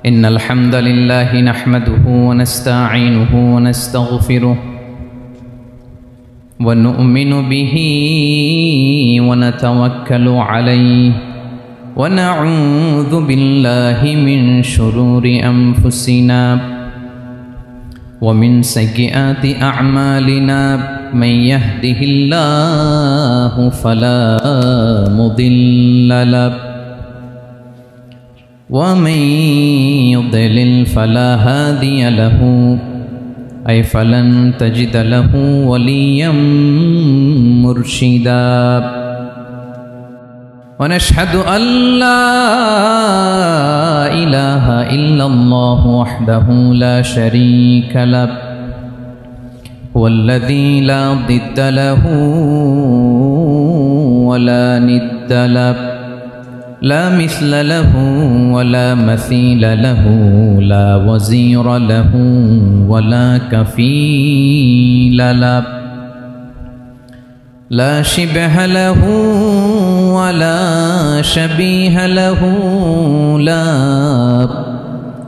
إن الحمد لله نحمده ونستعينه ونستغفره ونؤمن به ونتوكل عليه ونعوذ بالله من شرور أنفسنا ومن سيئات أعمالنا من يهده الله فلا مضل له ومن يضلل فلا هادي له أي فلن تجد له وليا مرشدا ونشهد أن لا إله إلا الله وحده لا شريك له هو الذي لا ضد له ولا ند له لا مثل له ولا مثيل له لا وزير له ولا كفيل له لا شبه له ولا شبيه له لا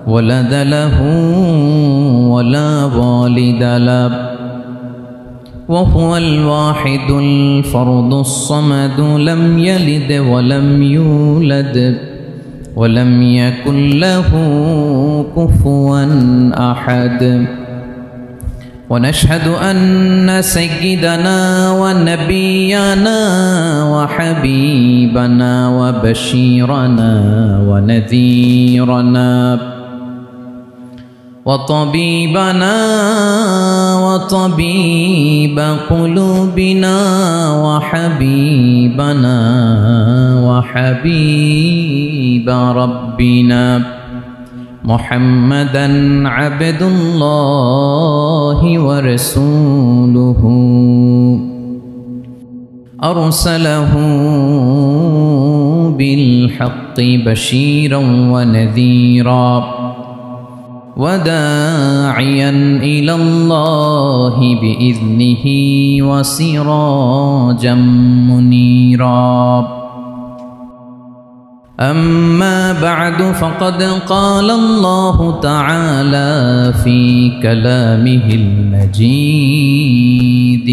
ولد له ولا والد له وهو الواحد الفرد الصمد لم يلد ولم يولد ولم يكن له كفوا أحد ونشهد أن سيدنا ونبينا وحبيبنا وبشيرنا ونذيرنا وطبيبنا وطبيب قلوبنا وحبيبنا وحبيب ربنا محمدا عبد الله ورسوله أرسله بالحق بشيرا ونذيرا وداعيا إلى الله بإذنه وسراجا منيرا أما بعد فقد قال الله تعالى في كلامه المجيد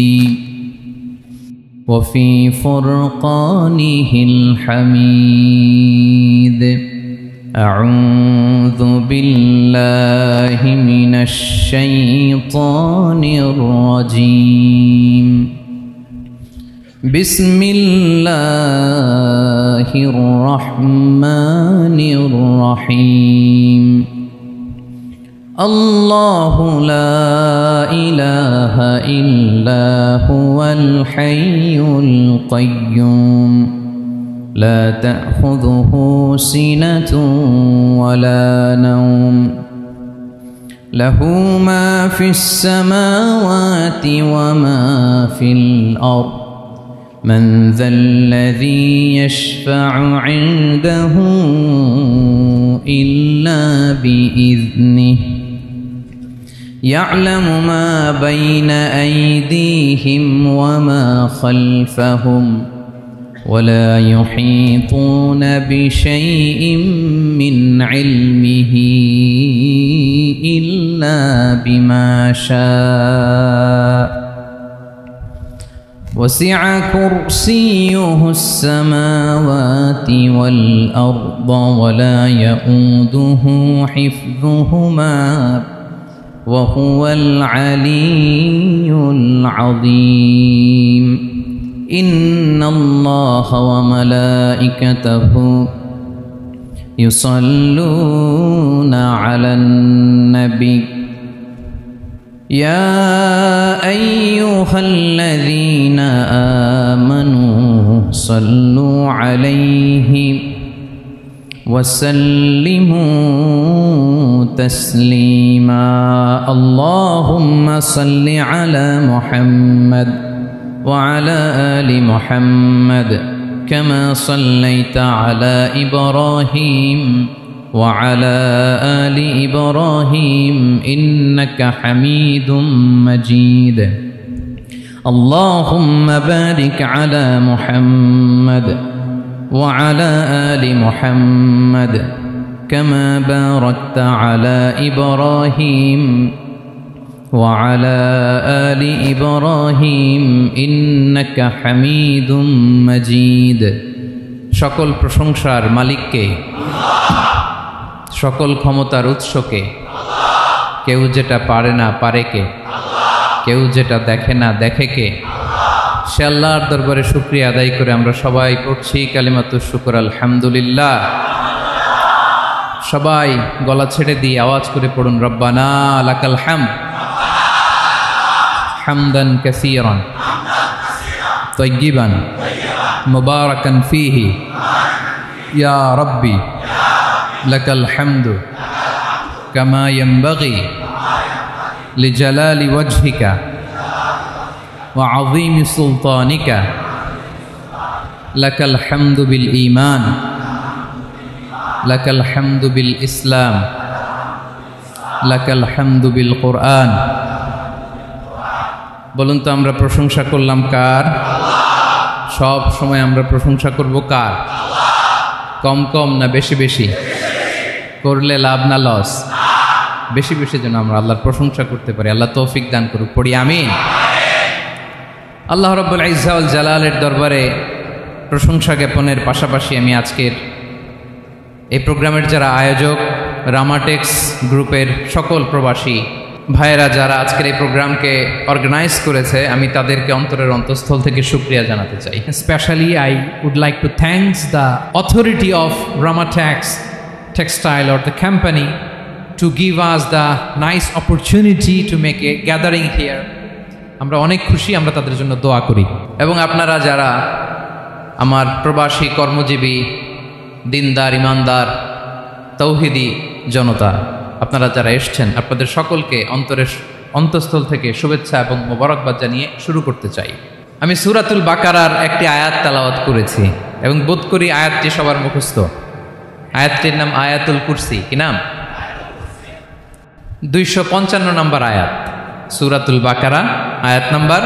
وفي فرقانه الحميد أعوذ بالله من الشيطان الرجيم بسم الله الرحمن الرحيم الله لا إله إلا هو الحي القيوم لا تأخذه سنة ولا نوم له ما في السماوات وما في الأرض من ذا الذي يشفع عنده إلا بإذنه يعلم ما بين أيديهم وما خلفهم ولا يحيطون بشيء من علمه إلا بما شاء وسع كرسيه السماوات والأرض ولا يؤوده حفظهما وهو العلي العظيم إن الله وملائكته يصلون على النبي يا أيها الذين آمنوا صلوا عليه وسلموا تسليما اللهم صل على محمد وعلى آل محمد كما صليت على إبراهيم وعلى آل إبراهيم إنك حميد مجيد اللهم بارك على محمد وعلى آل محمد كما باركت على إبراهيم وعلى آل إبراهيم إنك حميد مجيد সকল প্রশংসার মালিককে সকল ক্ষমতার উৎসকে কেউ যেটা পারে না পারে কে কেউ যেটা দেখে না দেখে কে সে আল্লাহর দরবারে শুকরিয়া আদায় করে আমরা সবাই পড়ছি কালিমাতুশ শুকর আলহামদুলিল্লাহ। সবাই গলা ছেড়ে দিয়ে আওয়াজ করে পড়ুন রব্বানা লাকাল হামদ হামদান কাসীরান তাইয়িবান মুবারাকান ফীহি ইয়া রাব্বি লাকাল হামদু কামা ইয়ানবাগি লিজালালি ওয়াজহিকা ওয়া আযীমি সুলতানিকা লাকাল হামদু বিল ঈমান লাকাল হামদু বিল ইসলাম লাকাল হামদু বিল কুরআন। বলুন তো আমরা প্রশংসা করলাম কার? সব সময় আমরা প্রশংসা করব কার? কম কম না বেশি বেশি? করলে লাভ না লস? বেশি বেশি যেন আমরা আল্লাহর প্রশংসা করতে পারি। আল্লাহ তৌফিক দান করুক, পড়ি আমিন। আল্লাহ রাব্বুল ইজ্জা ওয়াল জালালের দরবারে প্রশংসা জ্ঞাপনের পাশাপাশি আমি আজকের এই প্রোগ্রামের যারা আয়োজক, রামাটেক্স গ্রুপের সকল প্রবাসী ভাইয়েরা যারা আজকের এই প্রোগ্রামকে অর্গানাইজ করেছে, আমি তাদেরকে অন্তরের অন্তঃস্থল থেকে শুকরিয়া জানাতে চাই। Especially I would like to thank the authority of Ramatex Textile or the company to give us the nice opportunity to make a gathering here. আমরা অনেক খুশি, আমরা তাদের জন্য দোয়া করি। এবং আপনারা যারা আমার প্রবাসী কর্মজীবী দিনদার ইমানদার তৌহিদি জনতা, আপনারা যারা এসছেন, আপনাদের সকলকে অন্তরের অন্তঃস্থল থেকে শুভেচ্ছা এবং মোবারকবাদ জানিয়ে শুরু করতে চাই। আমি সূরাতুল বাকারার একটি আয়াত তেলাওয়াত করেছি এবং বোধ করি আয়াতটি সবার মুখস্থ। আয়াতটির নাম আয়াতুল কুরসি। কি নাম? 255 নম্বর আয়াত, সূরাতুল বাকারা, আয়াত নাম্বার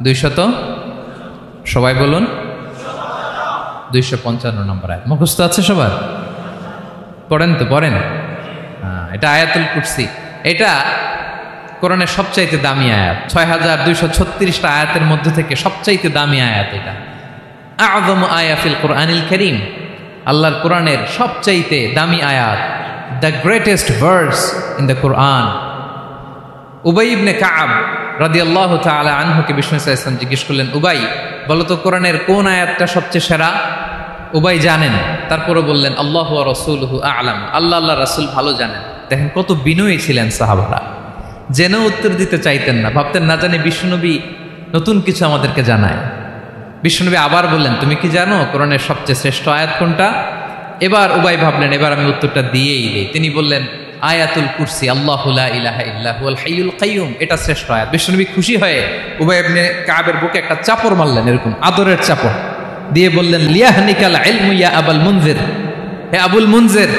200। সবাই বলুন 255 নম্বর আয়াত। মুখস্থ আছে সবার? পড়েন তো, পড়েন। এটা আয়াতুল কুরসি। এটা কোরআনের সবচাইতে দামি আয়াত। 6236টা আয়াতের মধ্যে থেকে সবচাইতে দামি আয়াত এটা। আযম আয়া ফিল কোরআনিল কারীম, আল্লাহর কোরআনের সবচাইতে দামি আয়াত, the greatest verse in the Quran. Ubayy ibn Kab রাদিয়াল্লাহু তাআলা আনহুকে বিষ্ণু সাল্লাল্লাহু আলাইহি ওয়াসাল্লাম জিজ্ঞেস করলেন, উবাই বলো তো কোরআনের কোন আয়াতটা সবচেয়ে সেরা? উবাই জানেন, তারপরে বললেন আল্লাহু ওয়া রাসূলুহু আ'লাম, আল্লাহ আল্লাহ রাসূল ভালো জানেন। দেখেন কত বিনয়ী ছিলেন সাহাবারা, জেনেও উত্তর দিতে চাইতেন না, ভাবতেন না জানি বিষ্ণুনবী নতুন কিছু আমাদেরকে জানায়। বিষ্ণুনবী আবার বললেন, তুমি কি জানো কোরআনের সবচেয়ে শ্রেষ্ঠ আয়াত কোনটা? এবার উবাই ভাবলেন এবার আমি উত্তরটা দিয়েই দিই। তিনি বললেন আয়াতুল কুরসি, আল্লাহু লা ইলাহা ইল্লা হুয়াল হাইয়ুল কাইয়ুম, এটা শ্রেষ্ঠ আয়াত। বিষ্ণুনবী খুশি হয়ে উবাই ইবনে কাবের বুকে একটা চাপড় মারলেন, এরকম আদরের চাপড় দিয়ে বললেন লিয়াহনিকাল ইলমু ইয়া আবুল মুনজির, হে আবুল মুনজির,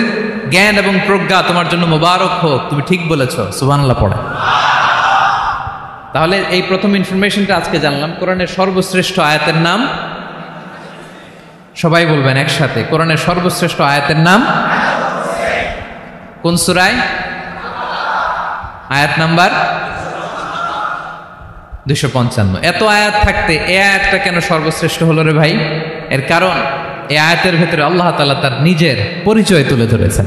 জ্ঞান এবং প্রজ্ঞা তোমার জন্য মোবারক হোক, তুমি ঠিক বলেছো। সুবহানাল্লাহ পড়ে। তাহলে এই প্রথম ইনফরমেশনটা আজকে জানলাম। কোরআনের সর্বশ্রেষ্ঠ আয়াতের নাম, সবাই বলবেন একসাথে, কোরআনের সর্বশ্রেষ্ঠ আয়াতের নাম কোন সূরায়? আয়াত নাম্বার 255। এত আয়াত থাকতে এই আয়াতটা কেন সর্বশ্রেষ্ঠ হলো রে ভাই? এর কারণ এই আয়াতের ভেতরে আল্লাহ তাআলা তার নিজের পরিচয় তুলে ধরেছেন।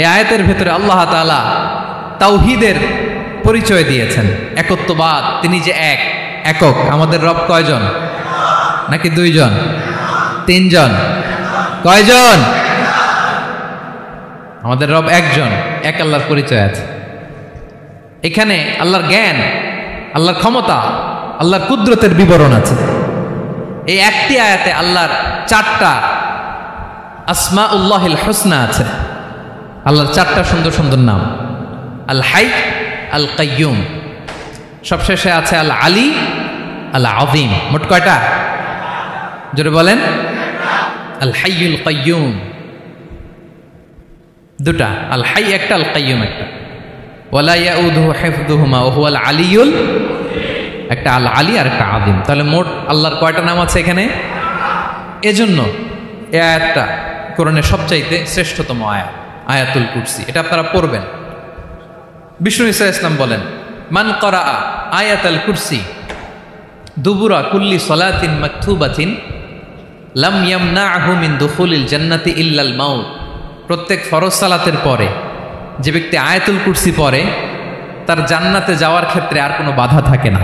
এই আয়াতের ভেতরে আল্লাহ তাআলা তাওহীদের পরিচয় দিয়েছেন, একত্ববাদ, তিনি যে একক। আমাদের রব কয়জন? নাকি দুইজন? তিনজন? কয়জন? আমাদের রব একজন, এক আল্লাহর পরিচয় আছে। এখানে আল্লাহর জ্ঞান, আল্লাহর ক্ষমতা, আল্লাহর কুদরতের বিবরণ আছে। এই একটি আয়াতে আল্লাহর 4টা আসমাউল্লাহিল হুসনা আছে। আল্লাহর 4টা সুন্দর সুন্দর নাম, আল হাই, আল কাইয়ুম, সবশেষে আছে আল আলী, আল আযীম। মোট কয়টা? জোরে বলেন। আল হাইয়ুল কাইয়ুম দুটা, আল হাই একটা, আল কাইয়ুম একটা। ওয়ালা ইয়াউদুহু হিফযুহুমা ওয়া হুয়াল আলিয়ুল, একটা আল আলী আর একটা আযীম। তাহলে মোট আল্লাহর কয়টা নাম আছে এখানে? এজন্য এই আয়াতটা কোরআনের সবচাইতে শ্রেষ্ঠতম আয়াত আয়াতুল কুরসি। এটা আপনারা পড়বেন। বিষ্ণু ঈসা ইসলাম বলেন, মান করা আয়াতুল কুরসি দুবুরা কুল্লি সলাতিন মাকতুবাতিন লাম ইয়ামনাহু মিন দুখুলিল জান্নাতি ইল্লাল মাউত। প্রত্যেক ফরজ সালাতের পরে যে ব্যক্তি আয়াতুল কুরসি পড়ে তার জান্নাতে যাওয়ার ক্ষেত্রে আর কোনো বাধা থাকে না,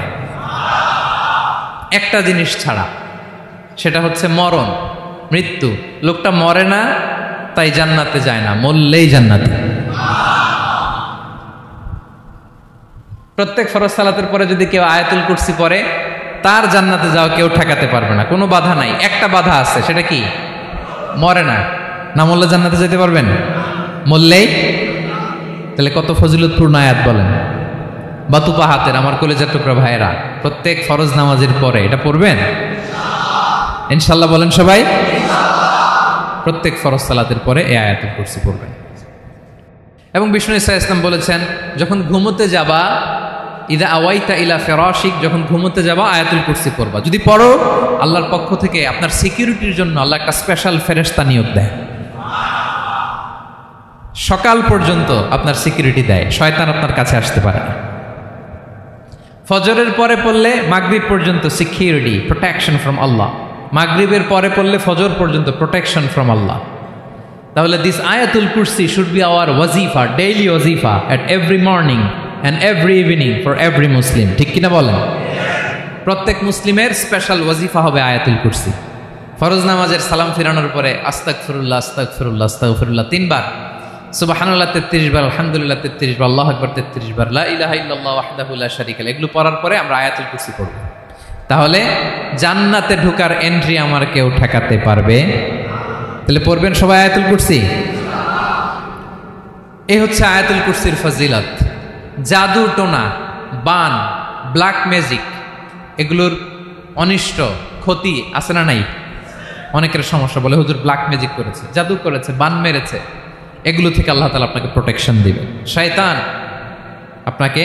একটা জিনিস ছাড়া, সেটা হচ্ছে মরণ, মৃত্যু। লোকটা মরে না তাই জান্নাতে যায় না, মরলেই জান্নাতে। প্রত্যেক ফরজ সালাতের পরে যদি কেউ আয়াতুল কুরসি পড়ে তার জান্নাতে যাওয়া কেউ ঠেকাতে পারবে না, কোনো বাধা নাই। একটা বাধা আছে, সেটা কি? মরে না। না মরলে জান্নাতে যেতে পারবেন? মরলেই। তাহলে কত ফজিলতপূর্ণ আয়াত বলেন। বাতুপা হাতের আমার কলেজের টুকরা ভাইয়েরা, প্রত্যেক ফরজ নামাজের পরে এটা পড়বেন ইনশাল্লাহ। বলেন সবাই, প্রত্যেক ফরজ সালাতের পরে এই আয়াতুল কুরসি পড়বেন। এবং বিষ্ণু ঈসা ইসলাম বলেছেন, যখন ঘুমোতে যাবা, ইদা আওয়াইতা ইলা ফিরাশিক, যখন ঘুমোতে যাবা আয়াতুল কুরসি পড়বা। যদি পড়ো, আল্লাহর পক্ষ থেকে আপনার সিকিউরিটির জন্য আল্লাহ একটা স্পেশাল ফেরেশতা নিয়োগ দেয়। সকাল পর্যন্ত আপনার সিকিউরিটি দেয়, শয়তান আপনার কাছে আসতে পারে না। ফজরের পরে পড়লে মাগরিব পর্যন্ত সিকিউরিটি, প্রোটেকশন ফ্রম আল্লাহ। মাগরিবের পরে পড়লে ফজর পর্যন্ত প্রোটেকশন ফ্রম আল্লাহ। তাহলে দিস আয়াতুল কুরসি শুড বি আওয়ার ওয়াজিফা, ডেইলি ওয়াজিফা at every morning and every evening for every Muslim. ঠিক কিনা বলেন? প্রত্যেক মুসলিমের স্পেশাল ওয়াজিফা হবে আয়াতুল কুরসি। ফরজ নামাজের সালাম ফিরানোর পরে আস্তাগফিরুল্লাহ আস্তাগফিরুল্লাহ আস্তাগফিরুল্লাহ 3 বার, সুবহানাল্লাহ 33 বার, আলহামদুলিল্লাহ 33 বার, আল্লাহু আকবার 33 বার, লা ইলাহা ইল্লাল্লাহ ওয়াহদাহু লা শারীকা লাহু, এগুলো পড়ার পরে আমরা আয়াতুল কুরসি পড়ব। তাহলে জান্নাতে ঢোকার এন্ট্রি আমার কেউ ঠেকাতে পারবে। তাহলে পড়বেন সবাই আয়াতুল কুরসি। এই হচ্ছে আয়াতুল কুরসির ফজিলত। জাদু টোনা, বান, ব্ল্যাক ম্যাজিক, এগুলোর অনিষ্ট ক্ষতি আছে না নাই? অনেকের সমস্যা, বলে হুজুর ব্ল্যাক ম্যাজিক করেছে, জাদু করেছে, বান মেরেছে, এগুলো থেকে আল্লাহ তাআলা আপনাকে প্রোটেকশন দিবে। শয়তান আপনাকে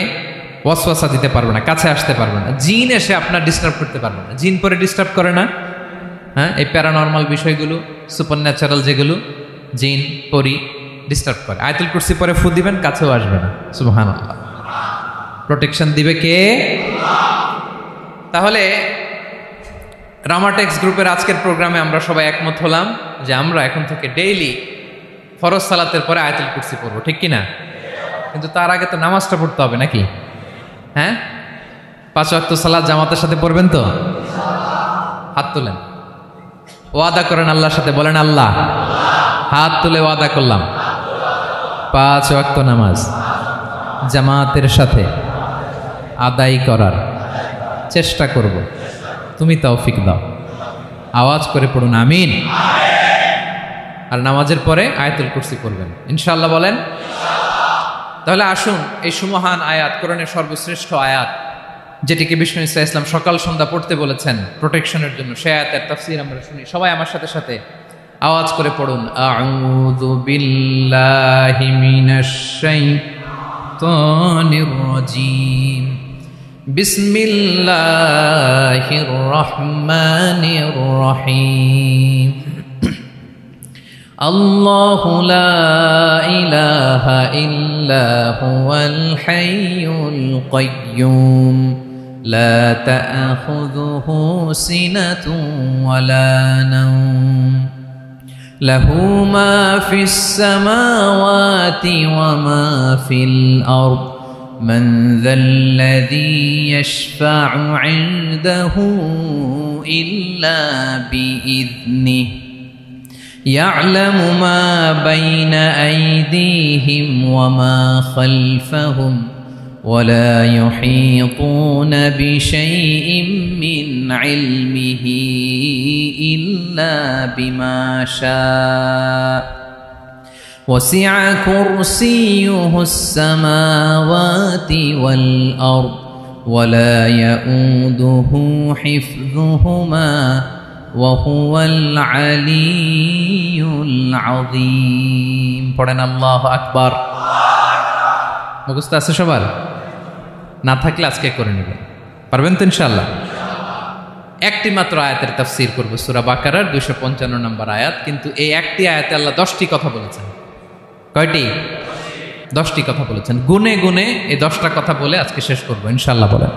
ওয়াসওয়াসা দিতে পারবে না, কাছে আসতে পারবে না। জিন এসে আপনার ডিস্টার্ব করতে পারবে না। জিন পরে ডিস্টার্ব করে না? হ্যাঁ, এই প্যারানর্মাল বিষয়গুলো, সুপার ন্যাচারাল যেগুলো, জিন পরি ডিস্টার্ব করে। আয়াতুল কুরসি পরে ফু দিবেন, কাছেও আসবে না। সুবহানাল্লাহ। প্রোটেকশন দিবে কে? তাহলে রামাটেক্স গ্রুপের আজকের প্রোগ্রামে আমরা সবাই একমত হলাম যে আমরা এখন থেকে ডেইলি ফরজ সালাতের পরে আয়াতুল কুরসি পড়বো, ঠিক কিনা? কিন্তু তার আগে তো নামাজটা পড়তে হবে নাকি? হ্যাঁ, 5 ওয়াক্ত সালাত জামাতের সাথে পড়বেন তো? হাত তুলেন, ওয়াদা করেন আল্লাহর সাথে, বলেন আল্লাহ, হাত তুলে ওয়াদা করলাম 5 ওয়াক্ত নামাজ জামাতের সাথে আদায় করার চেষ্টা করব, তুমি তৌফিক দাও। আওয়াজ করে পড়ুন আমিন। আর নামাজের পরে আয়াতুল কুরসি পড়বেন ইনশাআল্লাহ। বলেন। তাহলে আসুন এই সুমহান আয়াত, কোরআনের সর্বশ্রেষ্ঠ আয়াত, যেটিকে বিষ্ণু ঈসা ইসলাম সকাল সন্ধ্যা পড়তে বলেছেন প্রোটেকশনের জন্য, সে আয়াতের তাফসীর আমরা শুনি। সবাই আমার সাথে সাথে আওয়াজ করে পড়ুন, আউযু বিল্লাহি মিনাশ শাইতানির রাজীম, বিসমিল্লাহির রহমানির রহিম। আল্লাহু লা ইলাহা ইল্লা হুয়াল হাইয়ুল কাইয়্যুম, লা তা'খুযুহু সিনাতুন ওয়ালা নাওম, লাহু মা ফিস সামাওয়াতি ওয়া মা ফিল আরদ, মান যাল্লাযী ইয়াশফা'ু 'ইনদাহু ইল্লা বিইذনিহি, يعلم ما بين أيديهم وما خلفهم ولا يحيطون بشيء من علمه إلا بما شاء وسع كرسيه السماوات والأرض ولا يؤوده حفظهما وهو العلي العظيم। পড়েন আল্লাহু আকবার। মুখস্থ আছে সবার? না থাকলে আজকে করে নেবেন, পারবেন তো ইনশাআল্লাহ। একটি মাত্র আয়াতের তাফসীর করব, সূরা বাকারার 255 নম্বর আয়াত। কিন্তু এই একটি আয়াতে আল্লাহ 10টি কথা বলেছেন। কয়টি? 10টি কথা বলেছেন। গুনে গুনে এই 10টা কথা বলে আজকে শেষ করব ইনশাআল্লাহ। বলেন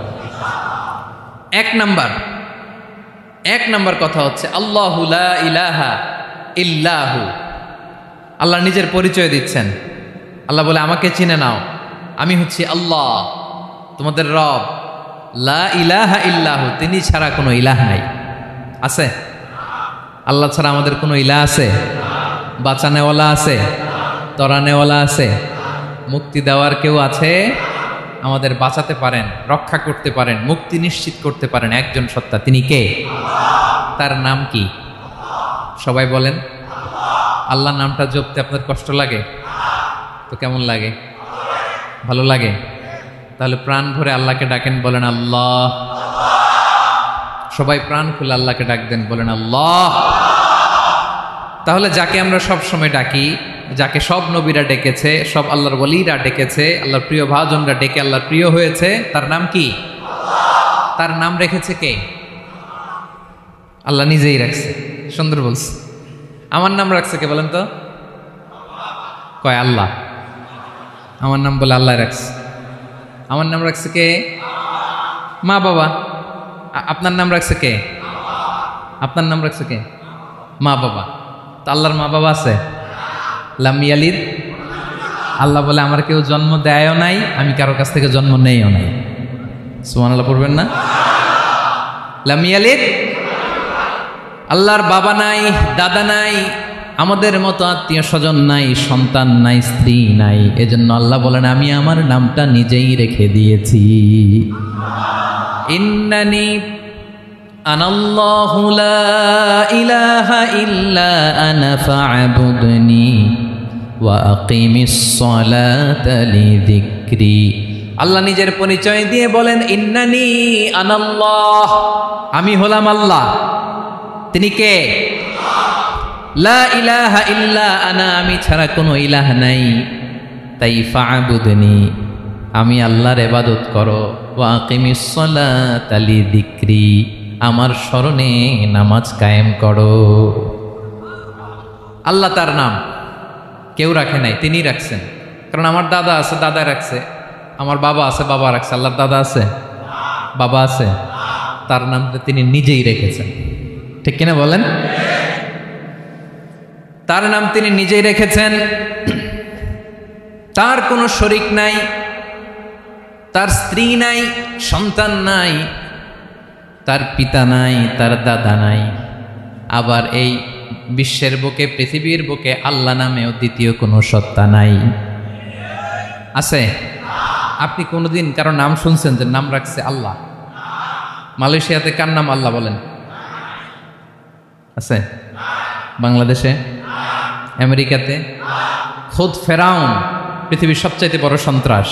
এক নাম্বার কথা হচ্ছে আল্লাহু লা ইলাহা ইল্লাহু। আল্লাহ নিজের পরিচয় দিচ্ছেন। আল্লাহ বলে আমাকে চিনে নাও, আমি হচ্ছি আল্লাহ তোমাদের রব। লা ইলাহা ইল্লাহু, তিনি ছাড়া কোনো ইলাহ নাই। আছে? আল্লাহ ছাড়া আমাদের কোনো ইলাহ আছে? বাঁচানেওয়ালা আছে? তরানেওয়ালা আছে? মুক্তি দেওয়ার কেউ আছে? আমাদের বাঁচাতে পারেন, রক্ষা করতে পারেন, মুক্তি নিশ্চিত করতে পারেন একজন সত্তা। তিনি কে? তার নাম কি? সবাই বলেন। আল্লাহ নামটা জপতে আপনার কষ্ট লাগে তো কেমন লাগে? ভালো লাগে? তাহলে প্রাণ ভরে আল্লাহকে ডাকেন, বলেন আল্লাহ। সবাই প্রাণ খুলে আল্লাহকে ডাক দেন, বলেন আল্লাহ। তাহলে যাকে আমরা সব সময় ডাকি, যাকে সব নবীরা ডেকেছে, সব আল্লাহর ওলিরা ডেকেছে, আল্লাহর প্রিয় ভাজনরা ডেকে আল্লাহর প্রিয় হয়েছে, তার নাম কি? তার নাম রেখেছে কে? আল্লাহ নিজেই রাখছে। সুন্দর বলছে। আমার নাম রাখছে কে বলেন তো? কয় আল্লাহ। আমার নাম বলে আল্লাহ রাখছে। আমার নাম রাখছে কে? মা বাবা। আপনার নাম রাখছে কে? আপনার নাম রাখছে কে? মা বাবা। তো আল্লাহর মা বাবা আছে? লাম ইয়ালিদ। আল্লাহ বলে আমার কেউ জন্ম দেয়ও নাই, আমি কারো কাছ থেকে জন্ম নেইও নাই। সুবহানাল্লাহ পড়বেন না? লাম ইয়ালিদ। আল্লাহর বাবা নাই, দাদা নাই, আমাদের মতো আত্মীয় স্বজন নাই, সন্তান নাই, স্ত্রী নাই। এজন্য আল্লাহ বলেন আমি আমার নামটা নিজেই রেখে দিয়েছি। ইন্নানি আনাল্লাহু লা ইলাহা ইল্লা আনা ফা'বুদনি ওয়া আকিমিস সালাতা লিযিকরি। আল্লাহ নিজের পরিচয় দিয়ে বলেন ইন্নানি আনাল্লাহ, আমি হলাম আল্লাহ। তিনি কে? লা ইলাহা ইল্লা আনা, আমি ছাড়া কোনো ইলাহ নাই। তাই ফা'বুদনি, আমি আল্লাহর ইবাদত করো। ওয়া আকিমিস সালাতা লিযিকরি, আমার স্মরণে নামাজ কায়েম করো। আল্লাহ তার নাম কেউ রাখে নাই, তিনি রাখছেন। কারণ আমার দাদা আছে, দাদা রাখছে। আমার বাবা আছে, বাবা রাখছে। আল্লাহর দাদা আছে? বাবা আছে? তার নামটা তিনি নিজেই রেখেছেন। ঠিক কিনা বলেন? তার নাম তিনি নিজেই রেখেছেন। তার কোনো শরীক নাই, তার স্ত্রী নাই, সন্তান নাই, তার পিতা নাই, তার দাদা নাই। আবার এই বিশ্বের বুকে, পৃথিবীর বুকে আল্লাহ নামেও দ্বিতীয় কোনো সত্তা নাই। আছে? আপনি কোনোদিন কারো নাম শুনছেন যে নাম রাখছে আল্লাহ? মালয়েশিয়াতে কার নাম আল্লাহ বলেন? আছে? বাংলাদেশে? আমেরিকাতে? খুদ ফেরাউন, পৃথিবীর সবচাইতে বড় সন্ত্রাস,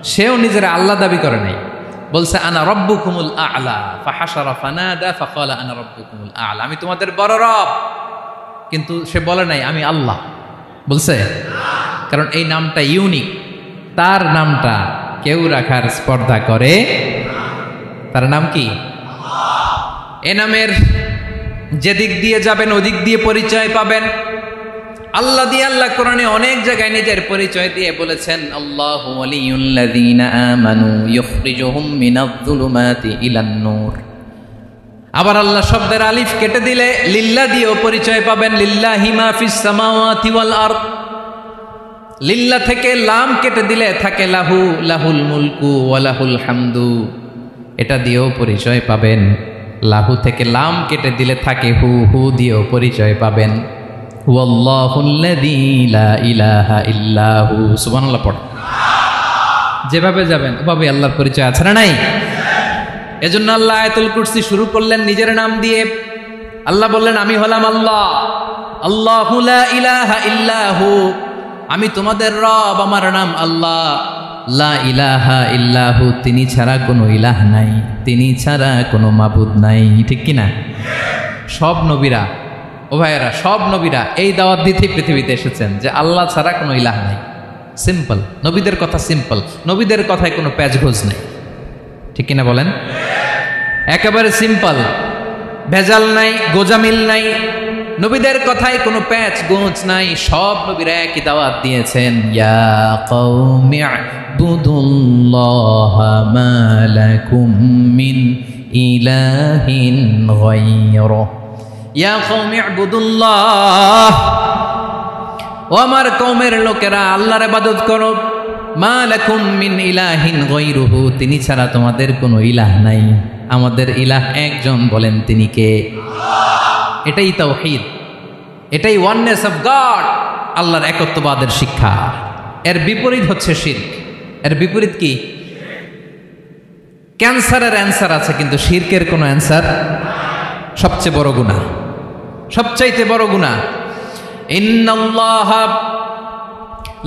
সেও নিজের আল্লাহ দাবি করে নাই। বলছে আনা রব্বুকুমুল আ'লা, ফাহাশারা ফানাদা ফাকালা আনা রব্বুকুমুল আ'লা, আমি তোমাদের বড় রব। কিন্তু সে বলে নাই আমি আল্লাহ। বলছে? কারণ এই নামটা ইউনিক। তার নামটা কেউ রাখার স্পর্ধা করে। তার নাম কি? এ নামের যেদিক দিয়ে যাবেন ওদিক দিয়ে পরিচয় পাবেন। আল্লাহ দিয়ে আল্লাহ কোরআনে অনেক জায়গায় নিজের পরিচয় দিয়ে বলেছেন আল্লাহু ওয়ালিয়ুল্লাযীনা আমানু ইখরিজুহুম মিনায-যুলুমাতি ইলান-নূর। আবার আল্লাহ শব্দের আলিফ কেটে দিলে লিল্লাহ দিয়েও পরিচয় পাবেন। লিল্লাহি মা ফিস সামাওয়াতি ওয়াল আরদ। লিল্লাহ থেকে লাম কেটে দিলে থাকে লাহু, লাহুল মুলকু ওয়া লাহুল হামদু, এটা দিয়েও পরিচয় পাবেন। লাহু থেকে লাম কেটে দিলে থাকে হু, হু দিয়েও পরিচয় পাবেন। ওয়াল্লাহুল্লাযী লা ইলাহা ইল্লাহু। সুবহানাল্লাহ পড়ে। যেভাবে যাবেন ওভাবে আল্লাহর পরিচয় আছে না নাই? এজন্য আল্লাহ আয়াতুল কুরসি শুরু করলেন নিজের নাম দিয়ে। আল্লাহ বললেন আমি হলাম আল্লাহ। আল্লাহু লা ইলাহা ইল্লাহু, আমি তোমাদের রব, আমার নাম আল্লাহ। লা ইলাহা ইল্লাহু, তিনি ছাড়া কোনো ইলাহ নাই, তিনি ছাড়া কোনো মাবুদ নাই। ঠিক কিনা? সব নবীরা, ও ভাইয়েরা, সব নবীরা এই দাওয়াত দিতে পৃথিবীতে এসেছেন যে আল্লাহ ছাড়া কোনো ইলাহ নাই। সিম্পল। নবীদের কথা সিম্পল, নবীদের কথায় কোনো প্যাচগোজ নেই। ঠিক কিনা বলেন? একেবারে সিম্পল। ভেজাল নাই, গোজামিল নাই, নবীদের কথায় কোনো প্যাচ গোঁচ নাই, সব নবীরা একই দাওয়াত দিয়েছেন, ইয়া কওমি ইবুদুল্লাহা মা লাকুম মিন ইলাহিন গায়রুহু, ইয়া কওমি ইবুদুল্লাহ, ও আমার কওমের লোকেরা আল্লাহর ইবাদত করো, মা লাকুম মিন ইলাহিন গায়রুহু, তিনি ছাড়া তোমাদের কোনো ইলাহ নাই, আমাদের ইলাহ একজন, বলেন তিনি কে? এটাই তাওহীদ, এটাই ওয়াননেস অফ গড, আল্লাহর একত্ববাদের শিক্ষা। এর বিপরীত হচ্ছে শিরক। এর বিপরীত কি? ক্যান্সারের অ্যান্সার আছে কিন্তু শিরকের কোনো অ্যান্সার। সবচেয়ে বড় গুনাহ, সবচাইতে বড় গুনাহ। ইন্নাল্লাহা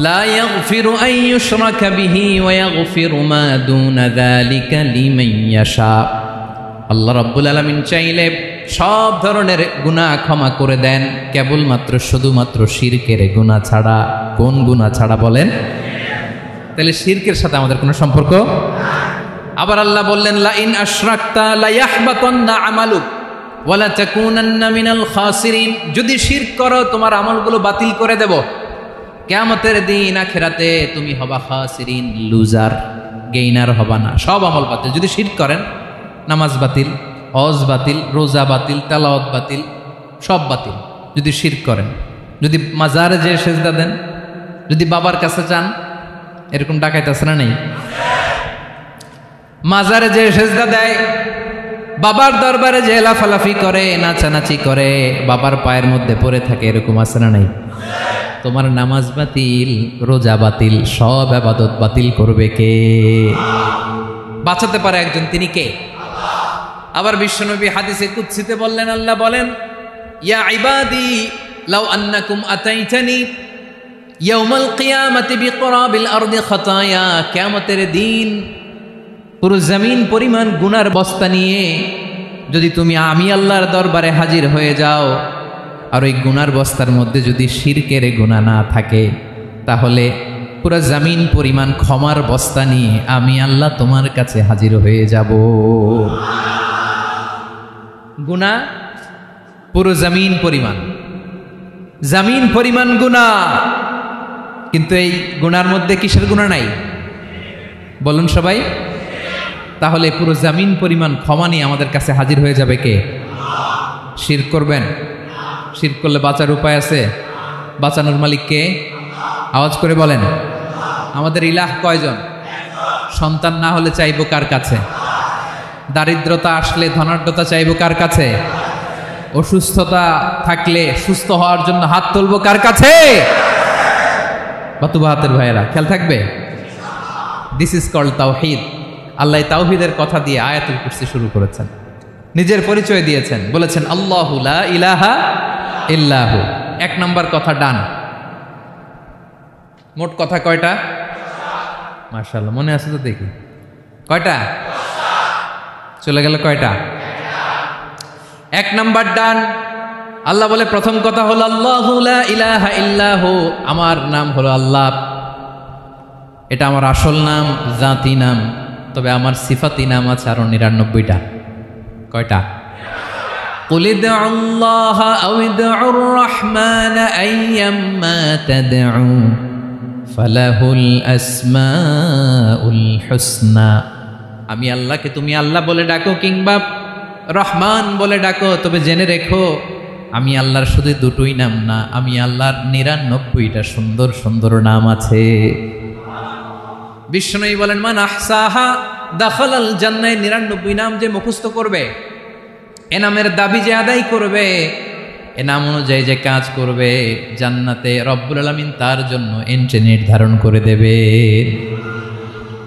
লা ইয়াগফিরু আন ইউশরাকা বিহি ওয়া ইয়াগফিরু মা দুনা যালিকা লিমান ইয়াশা। আল্লাহ রাব্বুল আলামিন চাইলে সব ধরনের গুনাহ ক্ষমা করে দেন, কেবলমাত্র শুধুমাত্র শিরকের গুনাহ ছাড়া। কোন গুনাহ ছাড়া বলেন? তাহলে শিরকের সাথে আমাদের কোনো সম্পর্ক। আবার আল্লাহ বললেন, লা ইন আশরাকতা লা ইয়াহবাতান্না আমালুক ওয়া লা তাকুনান্না মিনাল খাসিরিন, যদি শিরক করো তোমার আমলগুলো বাতিল করে দেব, কিয়ামতের দিন আখিরাতে তুমি হবা খাসিরিন, লুজার, গেইনার হবা না, সব আমল বাতিল। যদি শিরক করেন, নামাজ বাতিল, হজ বাতিল, রোজা বাতিল, তেলাওয়াত বাতিল, সব বাতিল যদি শিরক করেন। যদি মাজারে যে সেজদা দেন, যদি বাবার কাছে চান, এরকম ডাকাইতে আছে না নেই? মাজারে যে সেজদা দেয়, বাবার দরবারে যে লাফালাফি করে, নাচানাচি করে, বাবার পায়ের মধ্যে পড়ে থাকে, এরকম আছে না নাই? তোমার নামাজ বাতিল, রোজা বাতিল, সব ইবাদত বাতিল করবে কে? বাঁচাতে পারে একজন, তিনি কে? আবার বিশ্বনবী হাদিসে কুদসিতে বললেন, আল্লাহ বলেন, ইয়া ইবাদি লাউ আন্নাকুম আতাইতানি ইয়াউমাল কিয়ামাতি বিকরাবিল আরদি খাতায়া, কিয়ামতের দিন পুরো জমিন পরিমাণ গুনার বস্তা নিয়ে যদি তুমি আমি আল্লাহর দরবারে হাজির হয়ে যাও, আর ওই গুনার বস্তার মধ্যে যদি শিরকের গুনাহ না থাকে, তাহলে পুরো জমিন পরিমাণ ক্ষমার বস্তা নিয়ে আমি আল্লাহ তোমার কাছে হাজির হয়ে যাব। গুনাহ পুরো জমিন পরিমাণ, জমিন পরিমাণ গুনাহ, কিন্তু এই গুনার মধ্যে কিসের গুনাহ নাই? বলুন সবাই। তাহলে পুরো জমিন পরিমাণ ক্ষমা নিয়ে আমাদের কাছে হাজির হয়ে যাবে কে? শিরক করবেন? শিরক করলে বাঁচার উপায় আছে? বাঁচানোর মালিক কে? আওয়াজ করে বলেন। আমাদের ইলাহ কয়জন? সন্তান না হলে চাইবো কার কাছে? দারিদ্রতা আসলে ধনাঢ্যতা চাইবো কার কাছে? অসুস্থতা থাকলে সুস্থ হওয়ার জন্য হাত তুলবো কার কাছে? বাতুবা হাতের ভাইয়েরা, খেয়াল থাকবে। দিস ইজ কল্ড তাওহীদ। আল্লাহ তাওহীদের কথা দিয়ে আয়াতুল কুরসি শুরু করেছেন, নিজের পরিচয় দিয়েছেন, বলেছেন আল্লাহু লা ইলাহা ইল্লাহু। এক নম্বর কথা ডান। মোট কথা কয়টা? মাশাআল্লাহ, মনে আছে তো দেখি। কয়টা? চলে গেল কয়টা? এক নাম্বার ডান। আল্লাহ বলে প্রথম কথা হলো আল্লাহু লা ইলাহা ইল্লাহু, আমার নাম হলো আল্লাহ। এটা আমার আসল নাম, জাতি নাম। তবে আমার সিফাতি নাম আছে আরো ৯৯টা। কয়টা? কুল ইদউল্লাহা আও ইদউর রাহমান আইয়াম্মা তাদউ ফালাহুল আসমাউল হুসনা। আমি আল্লাহকে তুমি আল্লাহ বলে ডাকো কিংবা রহমান বলে ডাকো, তবে জেনে রেখো আমি আল্লাহর শুধু দুটোই নাম না, আমি আল্লাহর ৯৯টা সুন্দর সুন্দর নাম আছে। বিষ্ণুই বলেন, মান আহসাহা দাখালাল জান্নাহ। ৯৯ নাম যে মুখস্থ করবে, এ নামের দাবি যে আদায় করবে, এ নাম অনুযায়ী যে কাজ করবে, জান্নাতে রব্বুল আলামিন তার জন্য এন্ট্রি নির্ধারণ করে দেবে।